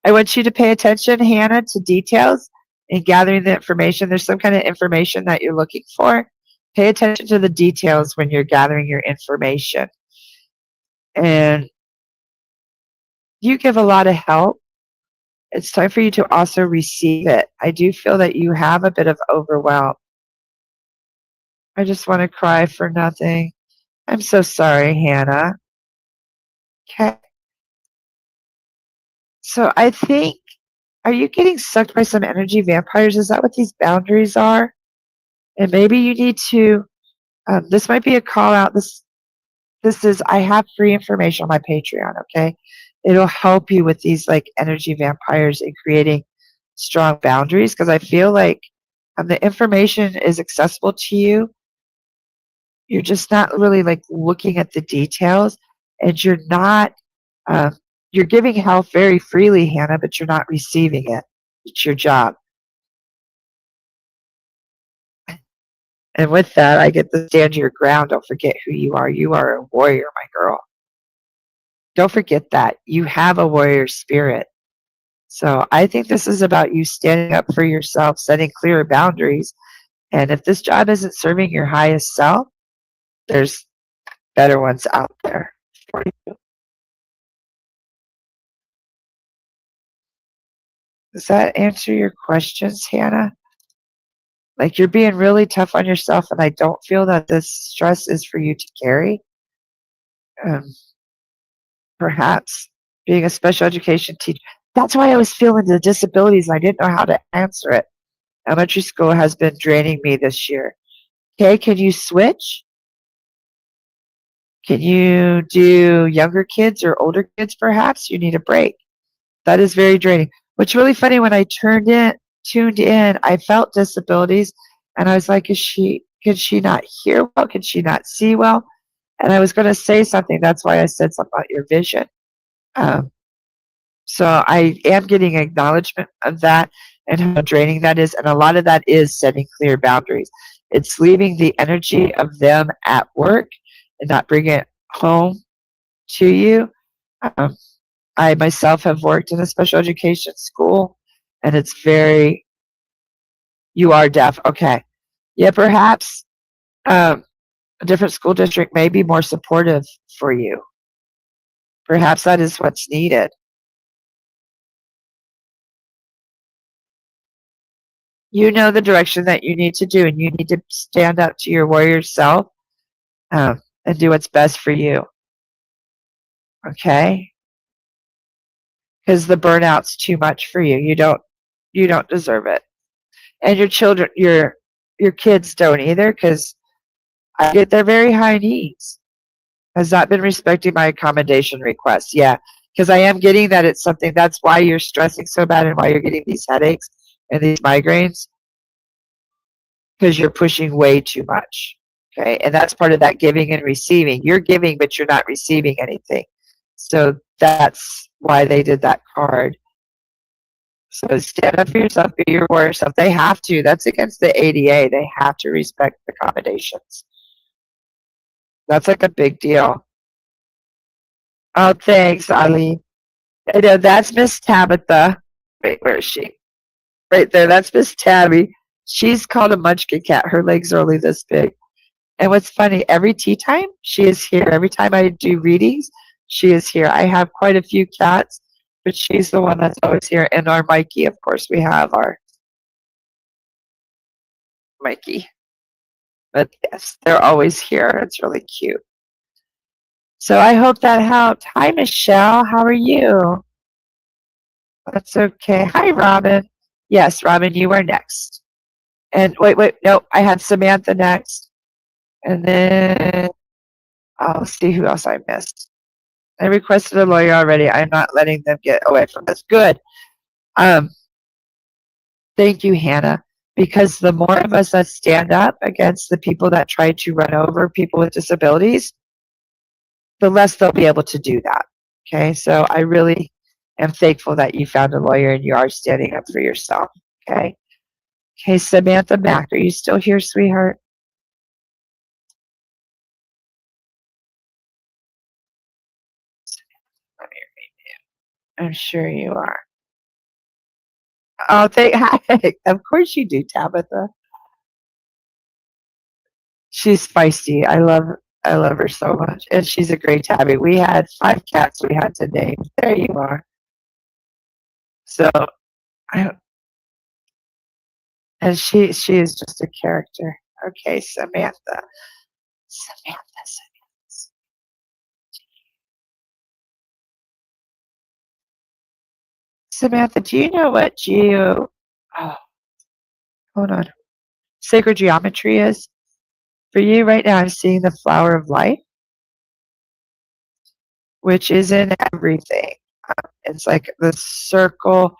I want you to pay attention, Hannah, to details in gathering the information. There's some kind of information that you're looking for. Pay attention to the details when you're gathering your information. And you give a lot of help. It's time for you to also receive it. I do feel that you have a bit of overwhelm. I just want to cry for nothing. I'm so sorry, Hannah. Okay. So I think, are you getting sucked by some energy vampires? Is that what these boundaries are? And maybe you need to, this might be a call out. This is, I have free information on my Patreon, okay? It'll help you with these like energy vampires and creating strong boundaries because I feel like the information is accessible to you. You're just not really like looking at the details and uh, you're giving health very freely, Hannah, but you're not receiving it. It's your job. And with that, I get to stand your ground. Don't forget who you are. You are a warrior, my girl. Don't forget that. You have a warrior spirit. So I think this is about you standing up for yourself, setting clearer boundaries. And if this job isn't serving your highest self, there's better ones out there for you. Does that answer your questions, Hannah? Like you're being really tough on yourself, and I don't feel that this stress is for you to carry. Um, Perhaps being a special education teacher. That's why I was feeling the disabilities. And I didn't know how to answer it. Elementary school has been draining me this year. Okay, can you switch? Can you do younger kids or older kids perhaps? You need a break. That is very draining. What's really funny when I tuned in, I felt disabilities and I was like, can she not hear well? Can she not see well? And I was going to say something. That's why I said something about your vision. Um, so I am getting acknowledgement of that and how draining that is. And a lot of that is setting clear boundaries. It's leaving the energy of them at work and not bringing it home to you. Um, I myself have worked in a special education school, and it's very, you are deaf. Okay. Yeah, perhaps a different school district may be more supportive for you. Perhaps that is what's needed. You know the direction that you need to do, and you need to stand up to your warrior self and do what's best for you. Okay? Because the burnout's too much for you. You don't deserve it. And your children, your kids don't either, because I get their very high needs. Has not been respecting my accommodation request. Yeah, because I am getting that it's something that's why you're stressing so bad and why you're getting these headaches and these migraines because you're pushing way too much. Okay, and that's part of that giving and receiving. You're giving, but you're not receiving anything. So that's why they did that card. So stand up for yourself, be your warrior self. They have to. That's against the ADA. They have to respect accommodations. That's like a big deal. Oh, thanks, Ali. I know that's Miss Tabitha. Wait, where is she? Right there. That's Miss Tabby. She's called a munchkin cat. Her legs are only this big. And what's funny, every tea time, she is here. Every time I do readings, she is here. I have quite a few cats, but she's the one that's always here. And our Mikey, of course, we have our Mikey. But yes, they're always here. It's really cute. So I hope that helped. Hi, Michelle. How are you? That's okay. Hi, Robin. Yes, Robin, you are next. And wait, no, I had Samantha next. And then I'll see who else I missed. I requested a lawyer already. I'm not letting them get away from this. Good. Um, thank you, Hannah. Because the more of us that stand up against the people that try to run over people with disabilities, the less they'll be able to do that. Okay, so I really am thankful that you found a lawyer and you are standing up for yourself. Okay. Okay, Samantha Mack, are you still here, sweetheart? I'm sure you are. Oh, of course you do, Tabitha. She's feisty. I love her so much, and she's a great tabby. We had 5 cats we had to name. There you are. So, I, and she is just a character. Okay, Samantha. Samantha. Samantha, do you know what oh, hold on. Sacred geometry is? For you right now, I'm seeing the flower of life, which is in everything. It's like the circle.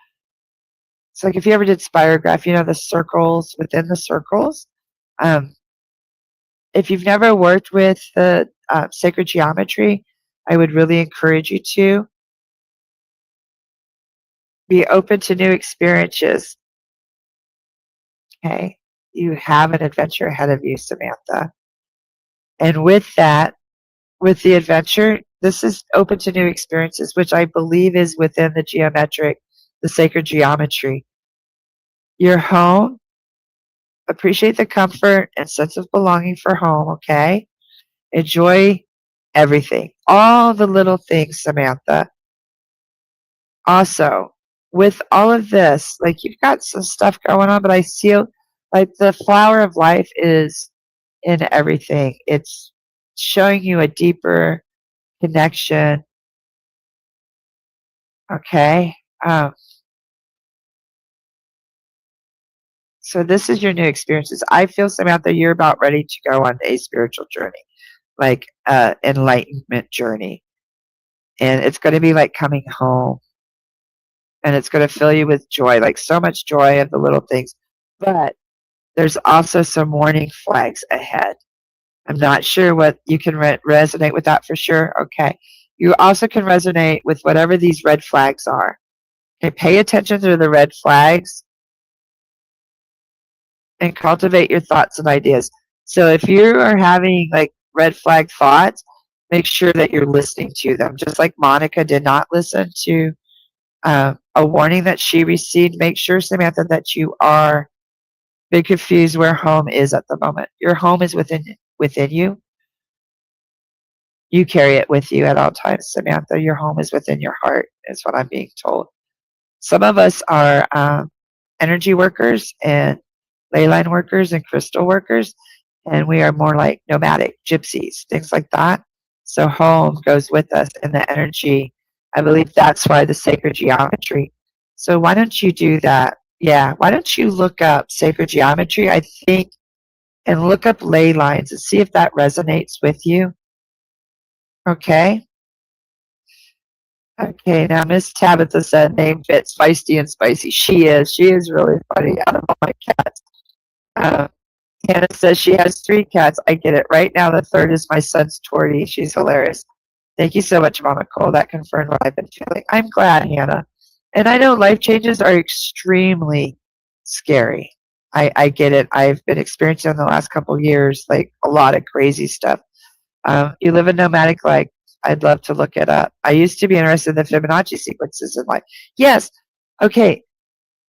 It's like if you ever did spirograph, you know the circles within the circles. Um, if you've never worked with the sacred geometry, I would really encourage you to be open to new experiences. Okay, you have an adventure ahead of you, Samantha. And with that, with the adventure, this is open to new experiences, which I believe is within the geometric, the sacred geometry. Your home, appreciate the comfort and sense of belonging for home, okay? Enjoy everything, all the little things, Samantha. Also, with all of this, like you've got some stuff going on, but I feel like the flower of life is in everything. It's showing you a deeper connection, okay? So this is your new experiences. I feel, Samantha, you're about ready to go on a spiritual journey, like enlightenment journey. And it's going to be like coming home. And it's going to fill you with joy, like so much joy of the little things. But there's also some warning flags ahead. I'm not sure what you can resonate with that for sure. Okay. You also can resonate with whatever these red flags are. Okay. Pay attention to the red flags and cultivate your thoughts and ideas. So if you are having like red flag thoughts, make sure that you're listening to them. Just like Monica did not listen to a warning that she received, make sure, Samantha, that you are big confused where home is at the moment. Your home is within you. You carry it with you at all times, Samantha. Your home is within your heart, is what I'm being told. Some of us are energy workers and ley line workers and crystal workers, and we are more like nomadic gypsies, things like that. So home goes with us in the energy. I believe that's why the sacred geometry. So why don't you do that? Yeah, why don't you look up sacred geometry, I think, and look up ley lines and see if that resonates with you. Okay. Okay, now Miss Tabitha said name fits feisty and spicy. She is. She is really funny out of all my cats. Uh, Hannah says she has 3 cats. I get it. Right now, the third is my son's Torty. She's hilarious. Thank you so much, Mama Cole. That confirmed what I've been feeling. I'm glad, Hannah. And I know life changes are extremely scary. I get it. I've been experiencing in the last couple of years, like a lot of crazy stuff. You live a nomadic life. I'd love to look it up. I used to be interested in the Fibonacci sequences in life. Yes. Okay.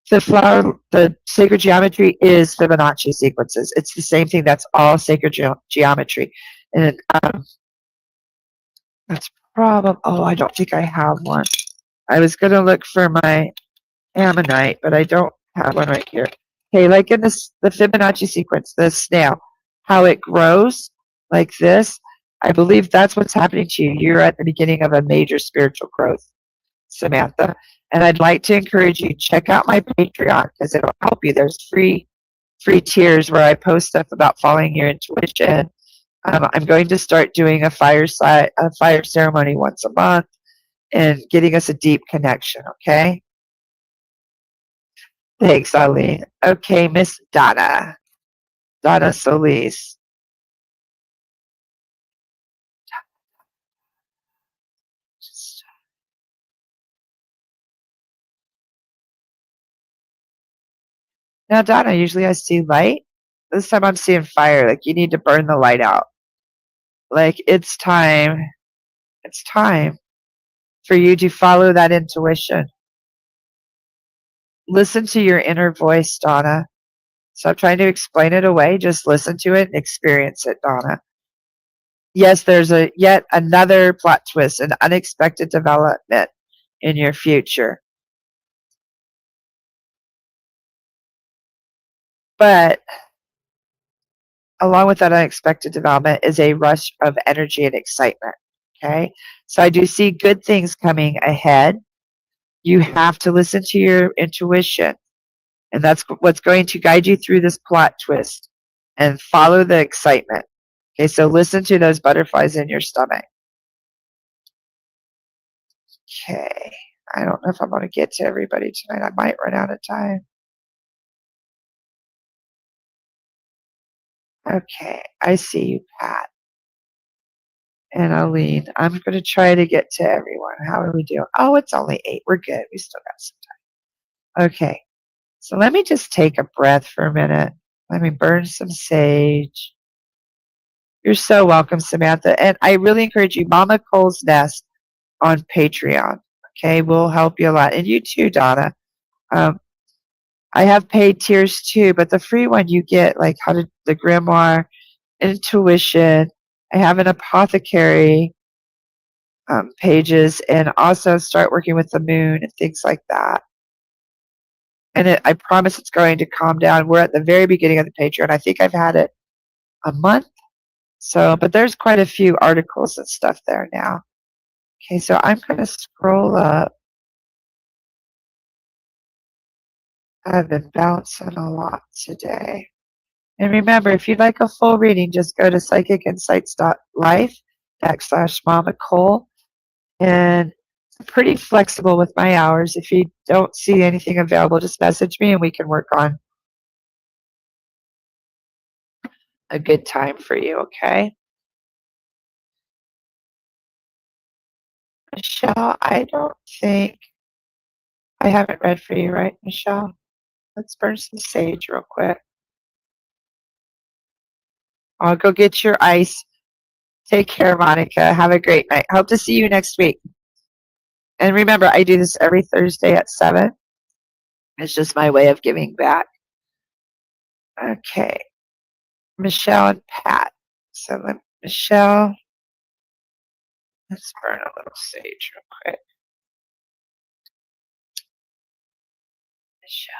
The sacred geometry is Fibonacci sequences. It's the same thing. That's all sacred geometry. And that's probably, oh, I don't think I have one. I was going to look for my ammonite, but I don't have one right here. Okay, like in this, the Fibonacci sequence, the snail, how it grows like this, I believe that's what's happening to you. You're at the beginning of a major spiritual growth, Samantha. And I'd like to encourage you, check out my Patreon because it'll help you. There's free tiers where I post stuff about following your intuition. I'm going to start doing a fire ceremony once a month and getting us a deep connection, okay? Thanks, Eileen. Okay, Miss Donna. Donna Solis. Now, Donna, usually I see light. This time I'm seeing fire. Like you need to burn the light out. Like it's time. It's time for you to follow that intuition. Listen to your inner voice, Donna. Stop trying to explain it away. Just listen to it and experience it, Donna. Yes, there's a yet another plot twist, an unexpected development in your future. But along with that unexpected development is a rush of energy and excitement. Okay. So I do see good things coming ahead. You have to listen to your intuition, and that's what's going to guide you through this plot twist and follow the excitement. Okay. So listen to those butterflies in your stomach. Okay. I don't know if I'm going to get to everybody tonight. I might run out of time. Okay. I see you, Pat and Aline. I'm going to try to get to everyone. How are we doing? Oh, it's only 8. We're good. We still got some time. Okay. So let me just take a breath for a minute. Let me burn some sage. You're so welcome, Samantha. And I really encourage you, Mama Cole's Nest on Patreon. Okay. We'll help you a lot. And you too, Donna. Um, I have paid tiers too, but the free one you get like how to the grimoire, intuition. I have an apothecary pages and also start working with the moon and things like that. And I promise it's going to calm down. We're at the very beginning of the Patreon. I think I've had it a month. So, but there's quite a few articles and stuff there now. Okay, so I'm going to scroll up. I've been bouncing a lot today. And remember, if you'd like a full reading, just go to psychicinsights.life/Mama Cole. And I'm pretty flexible with my hours. If you don't see anything available, just message me and we can work on a good time for you, okay? Michelle, I don't think I haven't read for you, right, Michelle? Let's burn some sage real quick. I'll go get your ice. Take care, Monica. Have a great night. Hope to see you next week. And remember, I do this every Thursday at 7. It's just my way of giving back. Okay. Michelle and Pat. So Michelle, let's burn a little sage real quick. Michelle.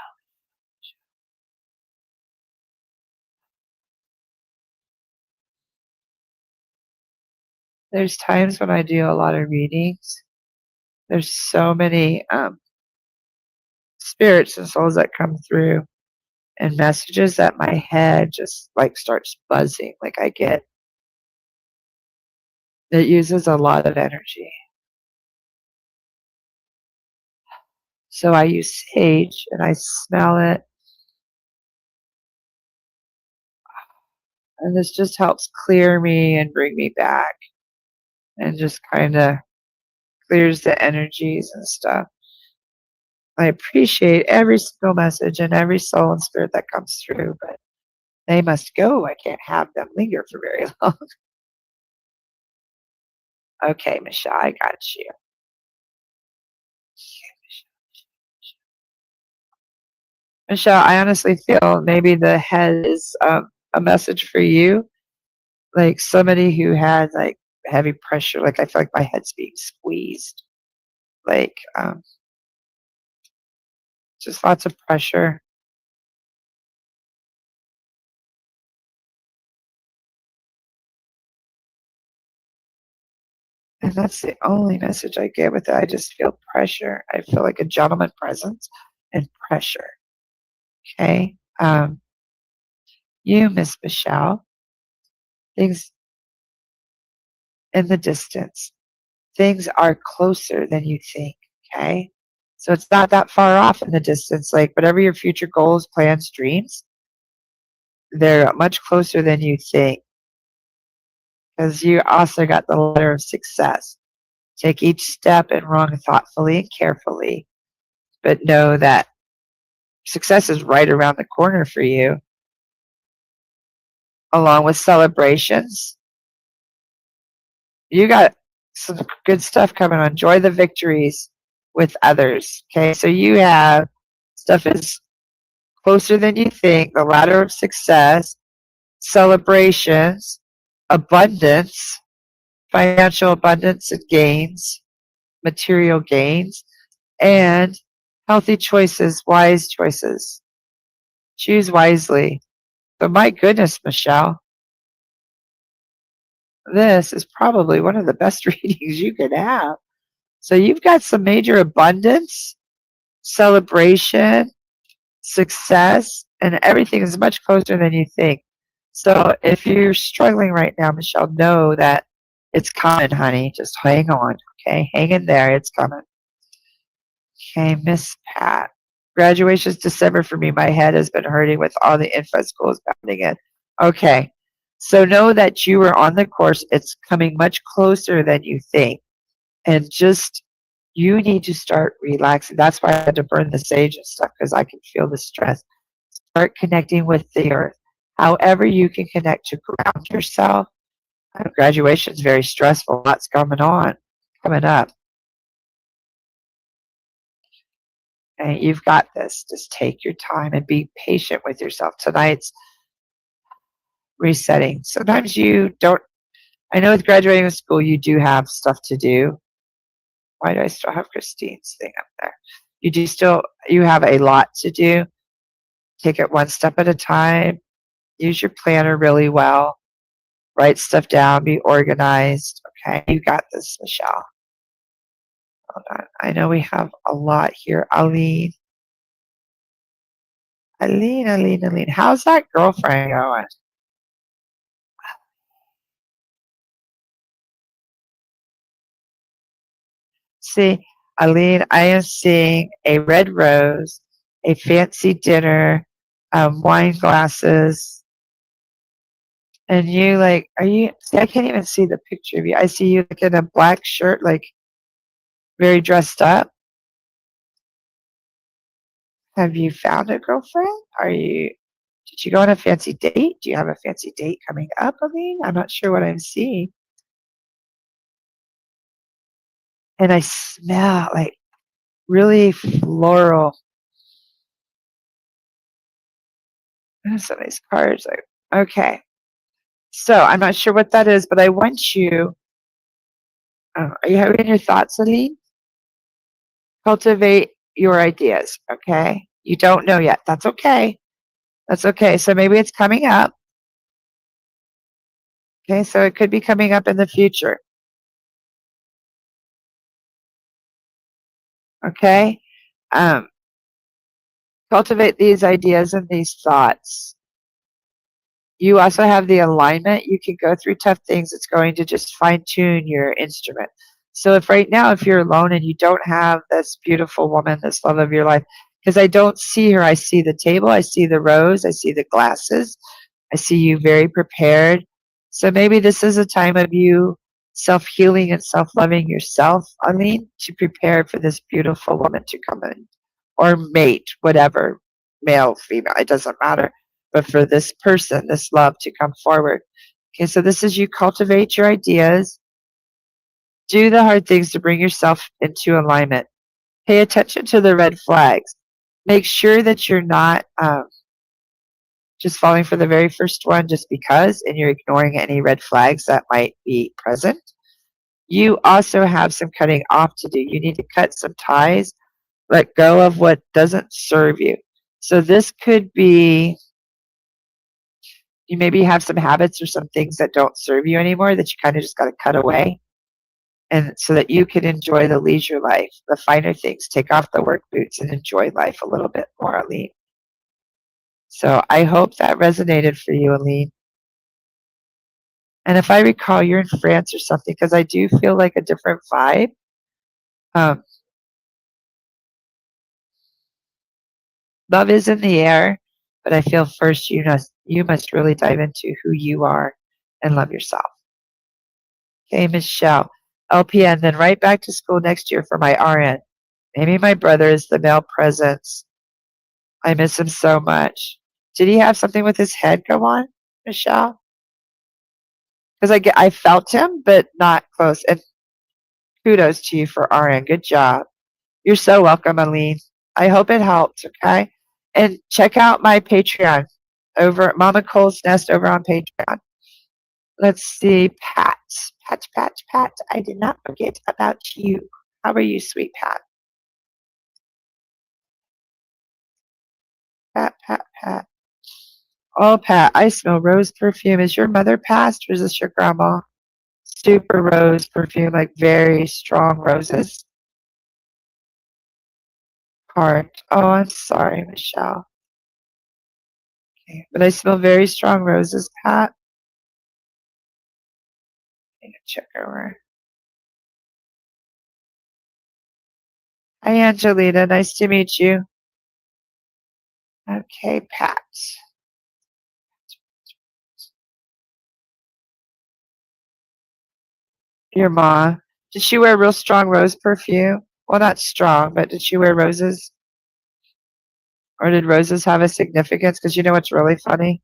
There's times when I do a lot of readings. There's so many spirits and souls that come through and messages that my head just like starts buzzing. Like I get It uses a lot of energy. So I use sage and I smell it, and this just helps clear me and bring me back and just kind of clears the energies and stuff. I appreciate every single message and every soul and spirit that comes through, but they must go. I can't have them linger for very long. Okay, Michelle, I got you. Michelle, I honestly feel maybe the head is a message for you, like somebody who had like heavy pressure. Like I feel like my head's being squeezed, like just lots of pressure. And that's the only message I get with it. I just feel pressure. I feel like a gentleman presence and pressure. Okay. You, Miss Michelle, things in the distance. Things are closer than you think. Okay. So it's not that far off in the distance. Like whatever your future goals, plans, dreams, they're much closer than you think. Because you also got the letter of success. Take each step and run thoughtfully and carefully, but know that success is right around the corner for you, along with celebrations. You got some good stuff coming on. Enjoy the victories with others. Okay, so you have stuff is closer than you think, the ladder of success, celebrations, abundance, financial abundance and gains, material gains, and healthy choices, wise choices. Choose wisely. But my goodness, Michelle, this is probably one of the best readings you could have. So you've got some major abundance, celebration, success, and everything is much closer than you think. So if you're struggling right now, Michelle, know that it's coming, honey. Just hang on, okay? Hang in there. It's coming. Okay, Miss Pat. Graduation's December for me. My head has been hurting with all the info schools pounding in. Okay, so know that you are on the course. It's coming much closer than you think. And just, you need to start relaxing. That's why I had to burn the sage and stuff because I can feel the stress. Start connecting with the earth. However, you can connect to ground yourself. Graduation is very stressful. Lots coming on, coming up. And you've got this. Just take your time and be patient with yourself. Tonight's resetting. Sometimes you don't, I know with graduating school, you do have stuff to do. Why do I still have Christine's thing up there? You do still, you have a lot to do. Take it one step at a time. Use your planner really well. Write stuff down. Be organized. Okay, you got this, Michelle. Hold on. I know we have a lot here. Aline. How's that girlfriend going? See, Aline, I am seeing a red rose, a fancy dinner, wine glasses, and you like, are you, see, I can't even see the picture of you. I see you like in a black shirt, like very dressed up. Have you found a girlfriend? Did you go on a fancy date? Do you have a fancy date coming up, Aline? I'm not sure what I'm seeing. And I smell like really floral. Some of these cards. Like, okay. So I'm not sure what that is, but I want you. Are you having your thoughts, Aline? Cultivate your ideas. Okay. You don't know yet. That's okay. That's okay. So maybe it's coming up. Okay. So it could be coming up in the future. Okay. Um, Cultivate these ideas and these thoughts. You also have the alignment. You can go through tough things. It's going to just fine tune your instrument. So if right now, if you're alone and you don't have this beautiful woman, this love of your life, because I don't see her, I see the table, I see the rose, I see the glasses, I see you very prepared. So maybe this is a time of you self-healing and self-loving yourself, Eileen, to prepare for this beautiful woman to come in or mate, whatever, male, female, it doesn't matter. But for this person, this love to come forward. Okay, so this is you cultivate your ideas, do the hard things to bring yourself into alignment. Pay attention to the red flags. Make sure that you're not just falling for the very first one just because, and you're ignoring any red flags that might be present. You also have some cutting off to do. You need to cut some ties, let go of what doesn't serve you. So this could be, you maybe have some habits or some things that don't serve you anymore that you kind of just got to cut away. And so that you can enjoy the leisure life, the finer things, take off the work boots and enjoy life a little bit more, Aline. So I hope that resonated for you, Aline. And if I recall, you're in France or something, because I do feel like a different vibe. Um, love is in the air, but I feel first you must really dive into who you are and love yourself. Okay, Michelle, LPN, then right back to school next year for my RN. Maybe my brother is the male presence. I miss him so much. Did he have something with his head go on, Michelle? Because I felt him, but not close. And kudos to you for RN. Good job. You're so welcome, Aline. I hope it helped, okay? And check out my Patreon over at Mama Cole's Nest over on Patreon. Let's see, Pat. Pat. I did not forget about you. How are you, sweet Pat? Pat. Oh, Pat, I smell rose perfume. Is your mother passed or is this your grandma? Super rose perfume, like very strong roses. Heart. Oh, I'm sorry, Michelle. Okay. But I smell very strong roses, Pat. I need to check over. Hi, Angelina. Nice to meet you. Okay, Pat. Your mom. Did she wear real strong rose perfume? Well, not strong, but did she wear roses? Or did roses have a significance? Because you know what's really funny?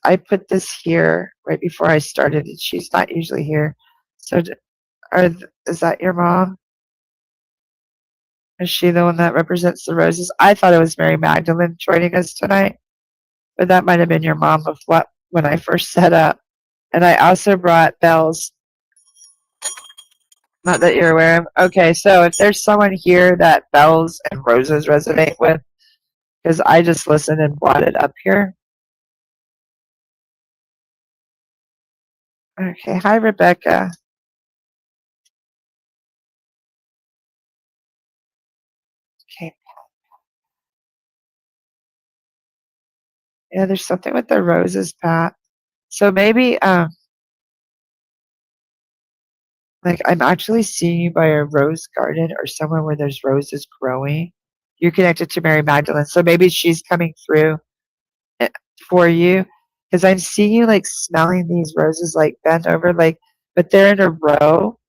I put this here right before I started, and she's not usually here. So, is that your mom? Is she the one that represents the roses? I thought it was Mary Magdalene joining us tonight, but that might have been your mom when I first set up. And I also brought bells. Not that you're aware of. Okay, so if there's someone here that bells and roses resonate with, because I just listened and brought it up here. Okay, hi, Rebecca. Okay, yeah, there's something with the roses, Pat. So maybe, like I'm actually seeing you by a rose garden or somewhere where there's roses growing. You're connected to Mary Magdalene, so maybe she's coming through for you, because I'm seeing you like smelling these roses like bent over, like, but they're in a row,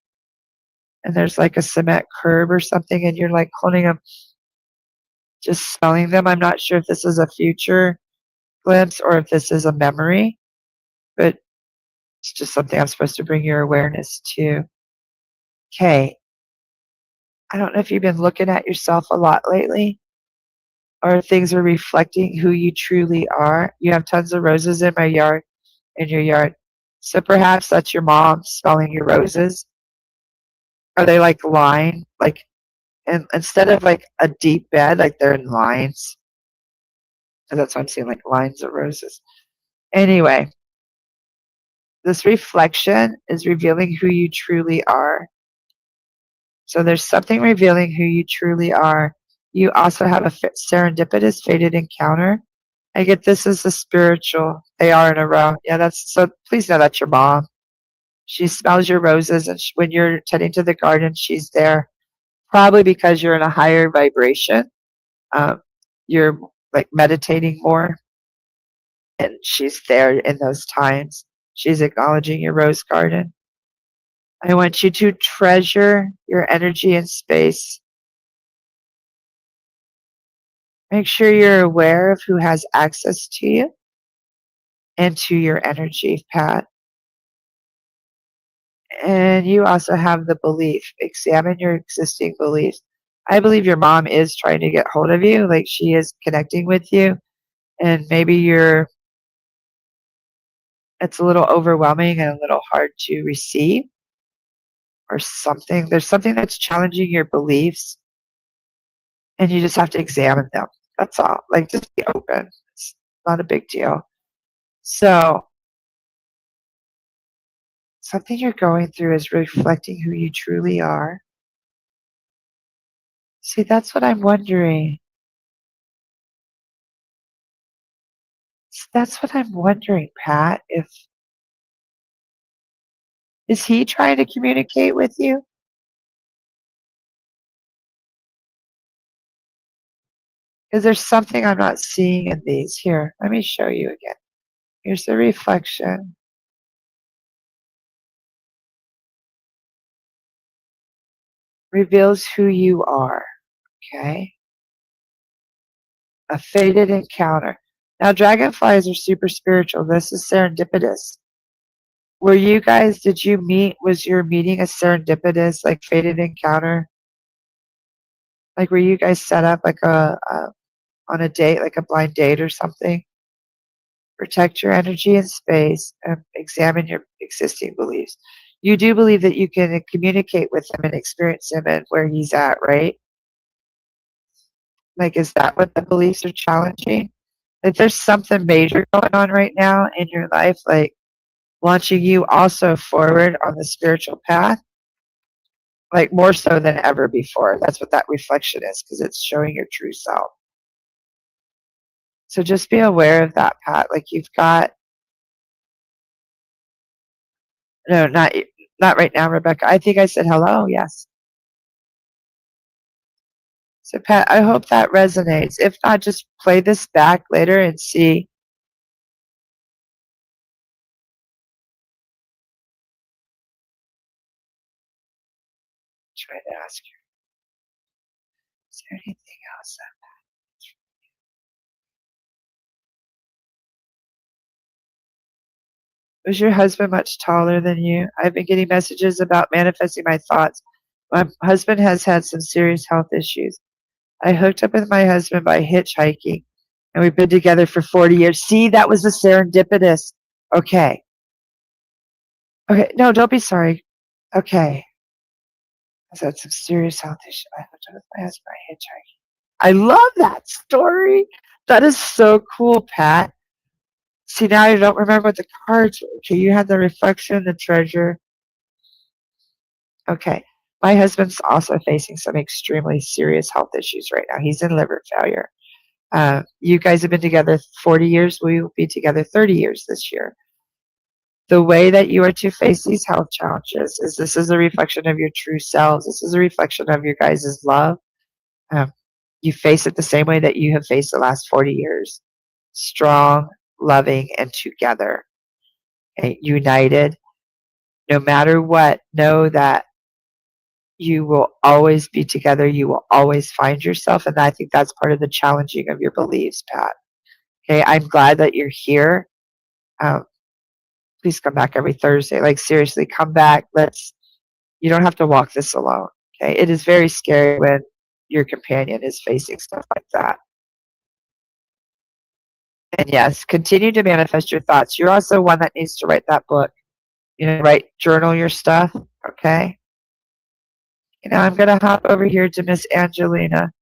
and there's like a cement curb or something, and you're like holding them, just smelling them. I'm not sure if this is a future glimpse or if this is a memory, but it's just something I'm supposed to bring your awareness to. Okay. I don't know if you've been looking at yourself a lot lately or if things are reflecting who you truly are. You have tons of roses in your yard. So perhaps that's your mom smelling your roses. Are they like lined, like, and instead of like a deep bed, like they're in lines? And that's why I'm seeing like lines of roses. Anyway, this reflection is revealing who you truly are. So there's something revealing who you truly are. You also have a serendipitous fated encounter. I get this as a spiritual. They are in a row. Yeah, that's so. Please know that's your mom. She smells your roses, and when you're tending to the garden, she's there. Probably because you're in a higher vibration. Um, you're like meditating more, and she's there in those times. She's acknowledging your rose garden. I want you to treasure your energy and space. Make sure you're aware of who has access to you and to your energy, Pat. And you also have the belief. Examine your existing beliefs. I believe your mom is trying to get hold of you, like she is connecting with you, and maybe it's a little overwhelming and a little hard to receive or something. There's something that's challenging your beliefs, and you just have to examine them. That's all. Like, just be open. It's not a big deal. So, something you're going through is reflecting who you truly are. See, that's what I'm wondering. That's what I'm wondering, Pat. If is he trying to communicate with you? Because there's something I'm not seeing in these. Here, let me show you again. Here's the reflection. Reveals who you are. Okay. A fated encounter. Now, dragonflies are super spiritual. This is serendipitous. Did you meet, was your meeting a serendipitous, like fated encounter? Like, were you guys set up like on a date, like a blind date or something? Protect your energy and space and examine your existing beliefs. You do believe that you can communicate with him and experience him and where he's at, right? Like, is that what the beliefs are challenging? If there's something major going on right now in your life, like launching you also forward on the spiritual path, like more so than ever before. That's what that reflection is, because it's showing your true self. So just be aware of that, Pat. Like you've got, no, not right now, Rebecca. I think I said hello. Yes. So Pat, I hope that resonates. If not, just play this back later and see. Try to ask you, is there anything else? Was your husband much taller than you? I've been getting messages about manifesting my thoughts. My husband has had some serious health issues. I hooked up with my husband by hitchhiking, and we've been together for 40 years. See, that was the serendipitous. Okay. Okay. No, don't be sorry. Okay. I've had some serious health issues. I hooked up with my husband by hitchhiking. I love that story. That is so cool, Pat. See, now I don't remember what the cards were. Okay, you had the reflection, the treasure. Okay. My husband's also facing some extremely serious health issues right now. He's in liver failure. You guys have been together 40 years. We will be together 30 years this year. The way that you are to face these health challenges is this is a reflection of your true selves. This is a reflection of your guys' love. Um, you face it the same way that you have faced the last 40 years. Strong, loving, and together. Okay, united. No matter what, know that you will always be together. You will always find yourself. And I think that's part of the challenging of your beliefs, Pat. Okay, I'm glad that you're here. Um, please come back every Thursday. Like, seriously, come back. You don't have to walk this alone. Okay, it is very scary when your companion is facing stuff like that. And yes, continue to manifest your thoughts. You're also one that needs to write that book. Journal your stuff. Okay. I'm going to hop over here to Miss Angelina.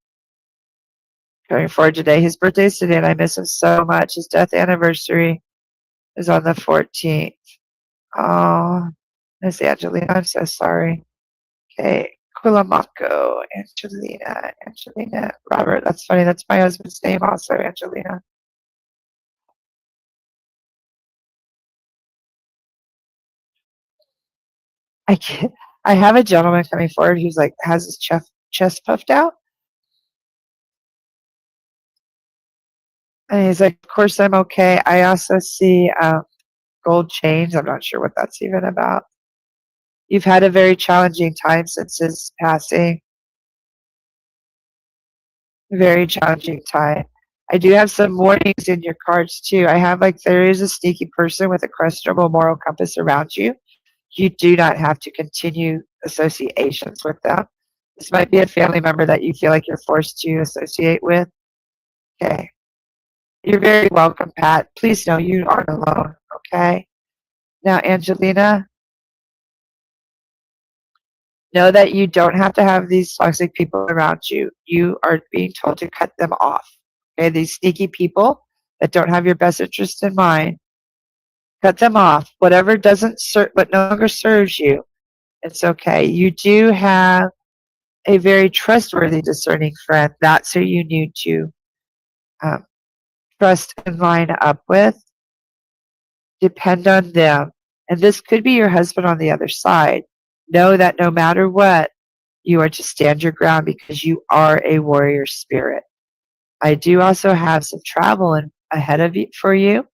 Going forward today. His birthday's today, and I miss him so much. His death anniversary is on the 14th. Oh, Miss Angelina, I'm so sorry. Okay, Culamako, Angelina, Robert. That's funny. That's my husband's name also, Angelina. I can't, I have a gentleman coming forward who's like has his chest puffed out, and he's like, "Of course I'm okay." I also see gold chains. I'm not sure what that's even about. You've had a very challenging time since his passing. Very challenging time. I do have some warnings in your cards too. I have like there is a sneaky person with a questionable moral compass around you. You do not have to continue associations with them. This might be a family member that you feel like you're forced to associate with. Okay. You're very welcome, Pat. Please know you aren't alone. Okay. Now, Angelina, know that you don't have to have these toxic people around you. You are being told to cut them off. Okay. These sneaky people that don't have your best interest in mind, cut them off. Whatever doesn't serve, what no longer serves you, it's okay. You do have a very trustworthy, discerning friend. That's who you need to um, trust and line up with. Depend on them. And this could be your husband on the other side. Know that no matter what, you are to stand your ground because you are a warrior spirit. I do also have some travel ahead of you for you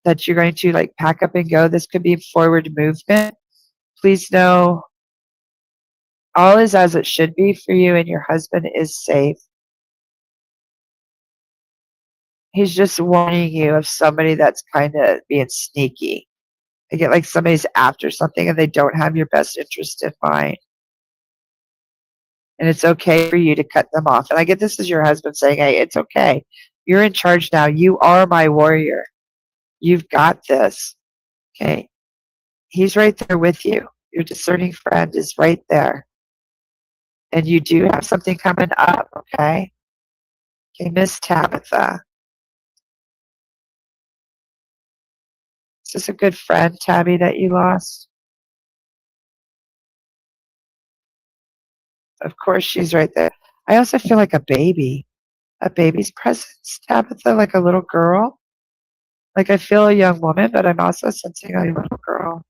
that you're going to like pack up and go. This could be forward movement. Please know all is as it should be for you and your husband is safe. He's just warning you of somebody that's kind of being sneaky. I get like somebody's after something and they don't have your best interest in mind. And it's okay for you to cut them off. And I get this as your husband saying, hey, it's okay. You're in charge now. You are my warrior. You've got this. Okay. He's right there with you. Your discerning friend is right there. And you do have something coming up. Okay. Okay, Miss Tabitha. Is this a good friend, Tabby, that you lost? Of course, she's right there. I also feel like a baby's presence, Tabitha, like a little girl. Like I feel a young woman, but I'm also sensing a little girl.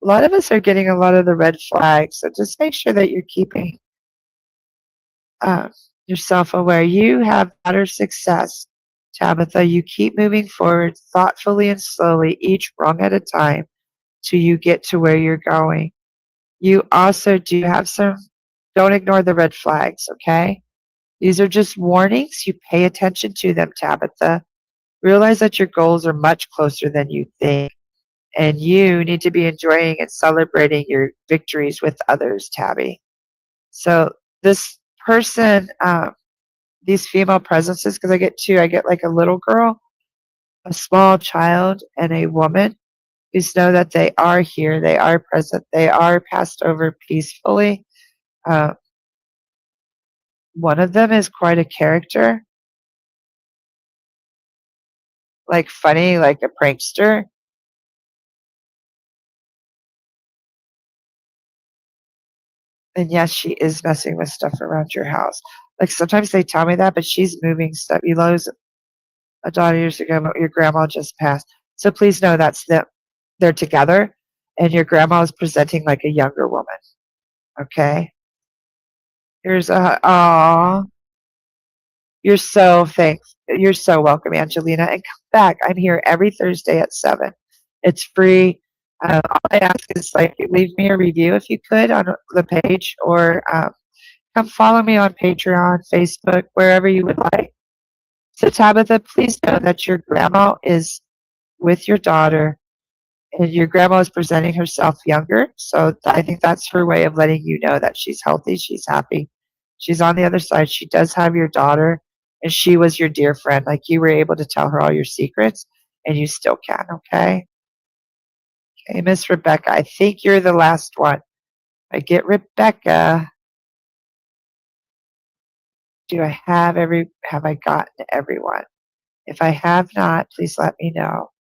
A lot of us are getting a lot of the red flags, so just make sure that you're keeping uh, yourself aware. You have utter success, Tabitha. You keep moving forward thoughtfully and slowly, each rung at a time, till you get to where you're going. You also do have some, don't ignore the red flags, okay? These are just warnings. You pay attention to them, Tabitha. Realize that your goals are much closer than you think, and you need to be enjoying and celebrating your victories with others, Tabby. So this person, these female presences, because I get two, I get like a little girl, a small child, and a woman. Just know that they are here, they are present, they are passed over peacefully. Uh, one of them is quite a character, like funny, like a prankster. And yes, she is messing with stuff around your house. Like sometimes they tell me that, but she's moving stuff. You lost a daughter years ago, but your grandma just passed. So please know that's them. They're together, and your grandma is presenting like a younger woman. Okay. Here's a aw. You're so thanks. You're so welcome, Angelina, and come back. I'm here every Thursday at 7. It's free. All I ask is like leave me a review if you could on the page, or come follow me on Patreon, Facebook, wherever you would like. So Tabitha, please know that your grandma is with your daughter, and your grandma is presenting herself younger. So I think that's her way of letting you know that she's healthy, she's happy, she's on the other side. She does have your daughter, and she was your dear friend. Like you were able to tell her all your secrets, and you still can. Okay. Okay, Miss Rebecca. I think you're the last one. I get Rebecca. Do I have have I gotten everyone? If I have not, please let me know.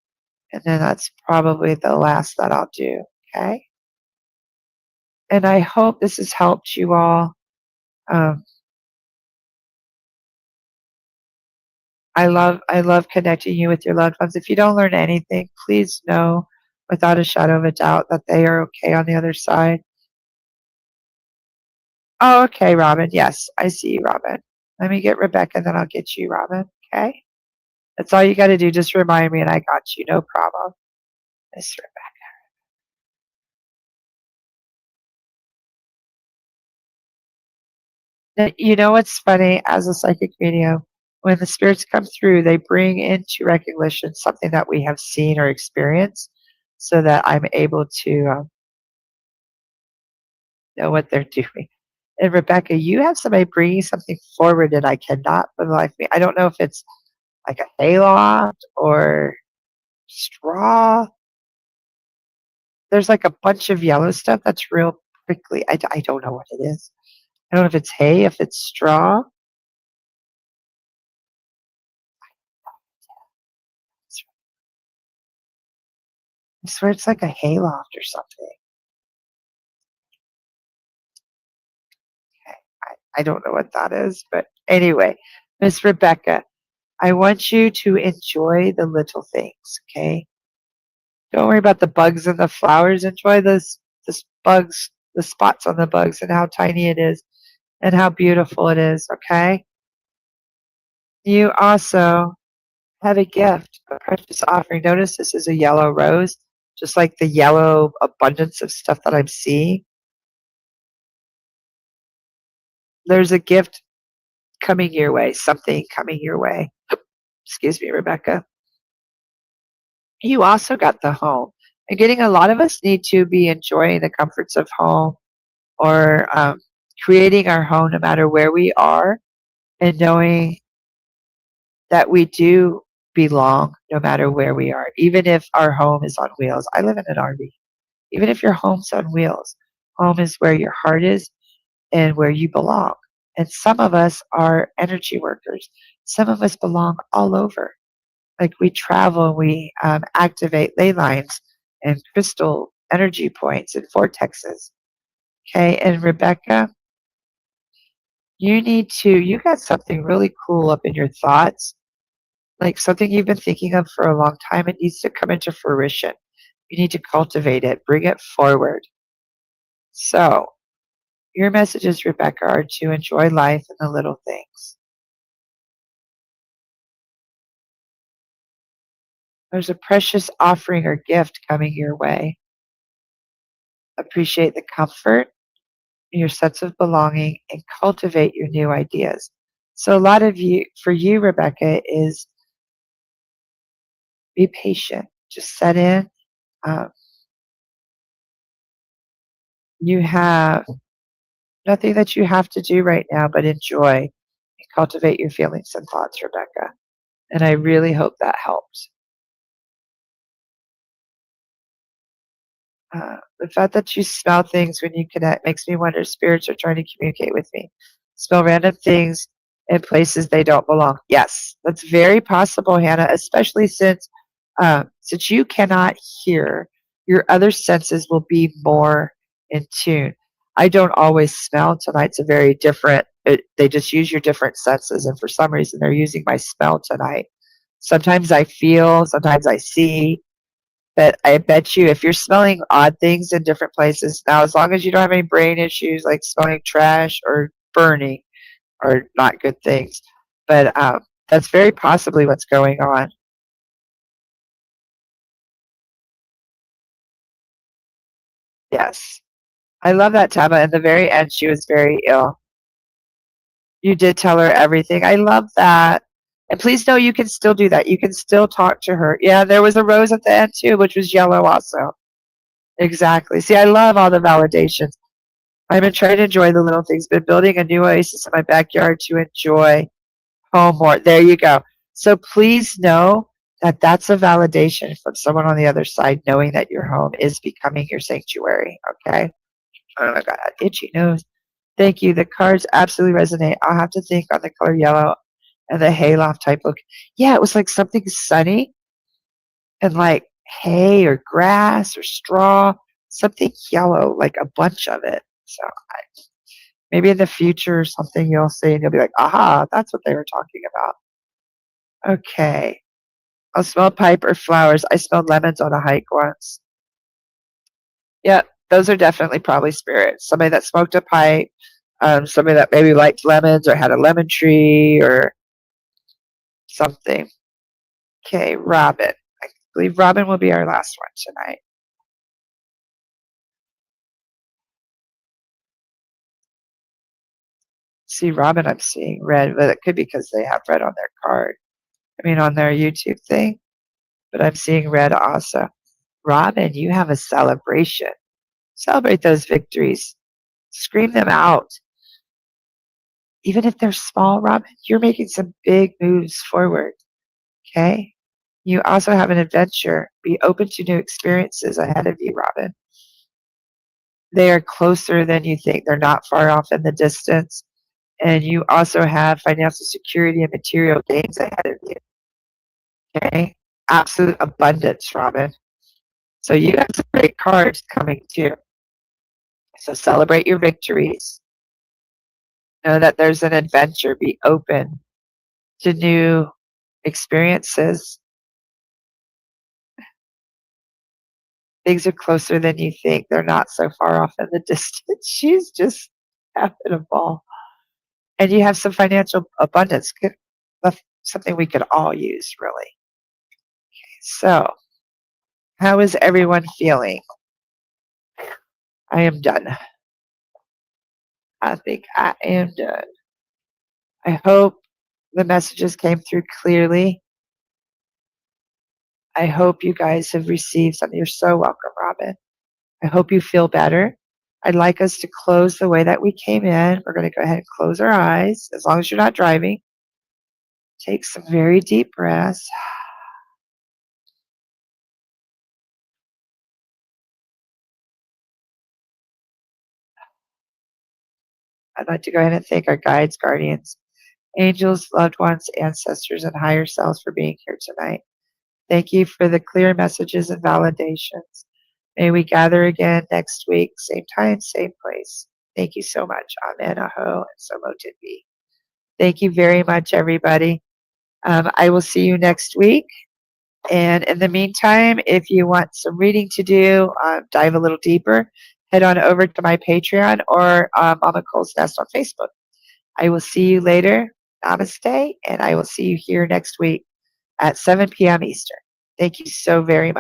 And then that's probably the last that I'll do. Okay. And I hope this has helped you all. Um, I love connecting you with your loved ones. If you don't learn anything, please know without a shadow of a doubt that they are okay on the other side. Oh, okay, Robin. Yes, I see you, Robin. Let me get Rebecca, then I'll get you, Robin. Okay? That's all you got to do. Just remind me, and I got you. No problem. Miss Rebecca. You know what's funny? As a psychic medium, when the spirits come through, they bring into recognition something that we have seen or experienced so that I'm able to know what they're doing. And Rebecca, you have somebody bringing something forward that I cannot for the life of me. I don't know if it's like a hayloft or straw. There's like a bunch of yellow stuff that's real prickly. I don't know what it is. I don't know if it's hay, if it's straw. I swear it's like a hayloft or something. Okay. I don't know what that is, but anyway, Miss Rebecca, I want you to enjoy the little things, okay? Don't worry about the bugs and the flowers. Enjoy this bugs, the spots on the bugs and how tiny it is and how beautiful it is, okay? You also have a gift, a precious offering. Notice this is a yellow rose, just like the yellow abundance of stuff that I'm seeing. There's a gift coming your way, something coming your way. Excuse me, Rebecca. You also got the home. And getting a lot of us need to be enjoying the comforts of home or creating our home no matter where we are and knowing that we do belong no matter where we are, even if our home is on wheels. I live in an RV. Even if your home's on wheels, home is where your heart is and where you belong. And some of us are energy workers. Some of us belong all over. Like we travel and we activate ley lines and crystal energy points and vortexes. Okay. And Rebecca, you got something really cool up in your thoughts, like something you've been thinking of for a long time. It needs to come into fruition. You need to cultivate it, bring it forward. So, your messages, Rebecca, are to enjoy life and the little things. There's a precious offering or gift coming your way. Appreciate the comfort, your sense of belonging, and cultivate your new ideas. So, a lot of you, for you, Rebecca, is be patient. Just set in. Um, you have nothing that you have to do right now, but enjoy and cultivate your feelings and thoughts, Rebecca. And I really hope that helps. The fact that you smell things when you connect makes me wonder if spirits are trying to communicate with me. Smell random things in places they don't belong. Yes, that's very possible, Hannah, especially since you cannot hear, your other senses will be more in tune. I don't always smell. Tonight's a very different, they just use your different senses, and for some reason, they're using my smell tonight. Sometimes I feel, sometimes I see, but I bet you if you're smelling odd things in different places, now as long as you don't have any brain issues like smelling trash or burning or not good things, but that's very possibly what's going on. Yes. I love that, Tama. In the very end, she was very ill. You did tell her everything. I love that. And please know you can still do that. You can still talk to her. Yeah, there was a rose at the end too, which was yellow also. Exactly. See, I love all the validations. I've been trying to enjoy the little things, been building a new oasis in my backyard to enjoy home more. There you go. So please know that that's a validation from someone on the other side, knowing that your home is becoming your sanctuary. Okay. Oh my God, itchy nose. Thank you. The cards absolutely resonate. I'll have to think on the color yellow and the hayloft type look. Yeah, it was like something sunny and like hay or grass or straw, something yellow, like a bunch of it. So maybe in the future or something you'll see and you'll be like, aha, that's what they were talking about. Okay. I'll smell pipe or flowers. I smelled lemons on a hike once. Yep, those are definitely probably spirits. Somebody that smoked a pipe, somebody that maybe liked lemons or had a lemon tree or something. Okay, Robin. I believe Robin will be our last one tonight. See, Robin, I'm seeing red, but it could be because they have red on their card. I mean, on their YouTube thing. But I'm seeing red also. Robin, you have a celebration. Celebrate those victories. Scream them out. Even if they're small, Robin, you're making some big moves forward. Okay? You also have an adventure. Be open to new experiences ahead of you, Robin. They are closer than you think. They're not far off in the distance. And you also have financial security and material gains ahead of you. Okay? Absolute abundance, Robin. So you have some great cards coming too. So celebrate your victories. Know that there's an adventure. Be open to new experiences. Things are closer than you think. They're not so far off in the distance. She's just having a ball. And you have some financial abundance. That's something we could all use, really. So, how is everyone feeling? I am done. I think I am done. I hope the messages came through clearly. I hope you guys have received something. You're so welcome, Robin. I hope you feel better. I'd like us to close the way that we came in. We're going to go ahead and close our eyes as long as you're not driving. Take some very deep breaths. I'd like to go ahead and thank our guides, guardians, angels, loved ones, ancestors, and higher selves for being here tonight. Thank you for the clear messages and validations. May we gather again next week, same time, same place. Thank you so much. Amen, aho, and so mote it be. Thank you very much, everybody. I will see you next week. And in the meantime, if you want some reading to do, dive a little deeper, head on over to my Patreon or MamaCole's Nest on Facebook. I will see you later. Namaste, and I will see you here next week at 7 p.m. Eastern. Thank you so very much.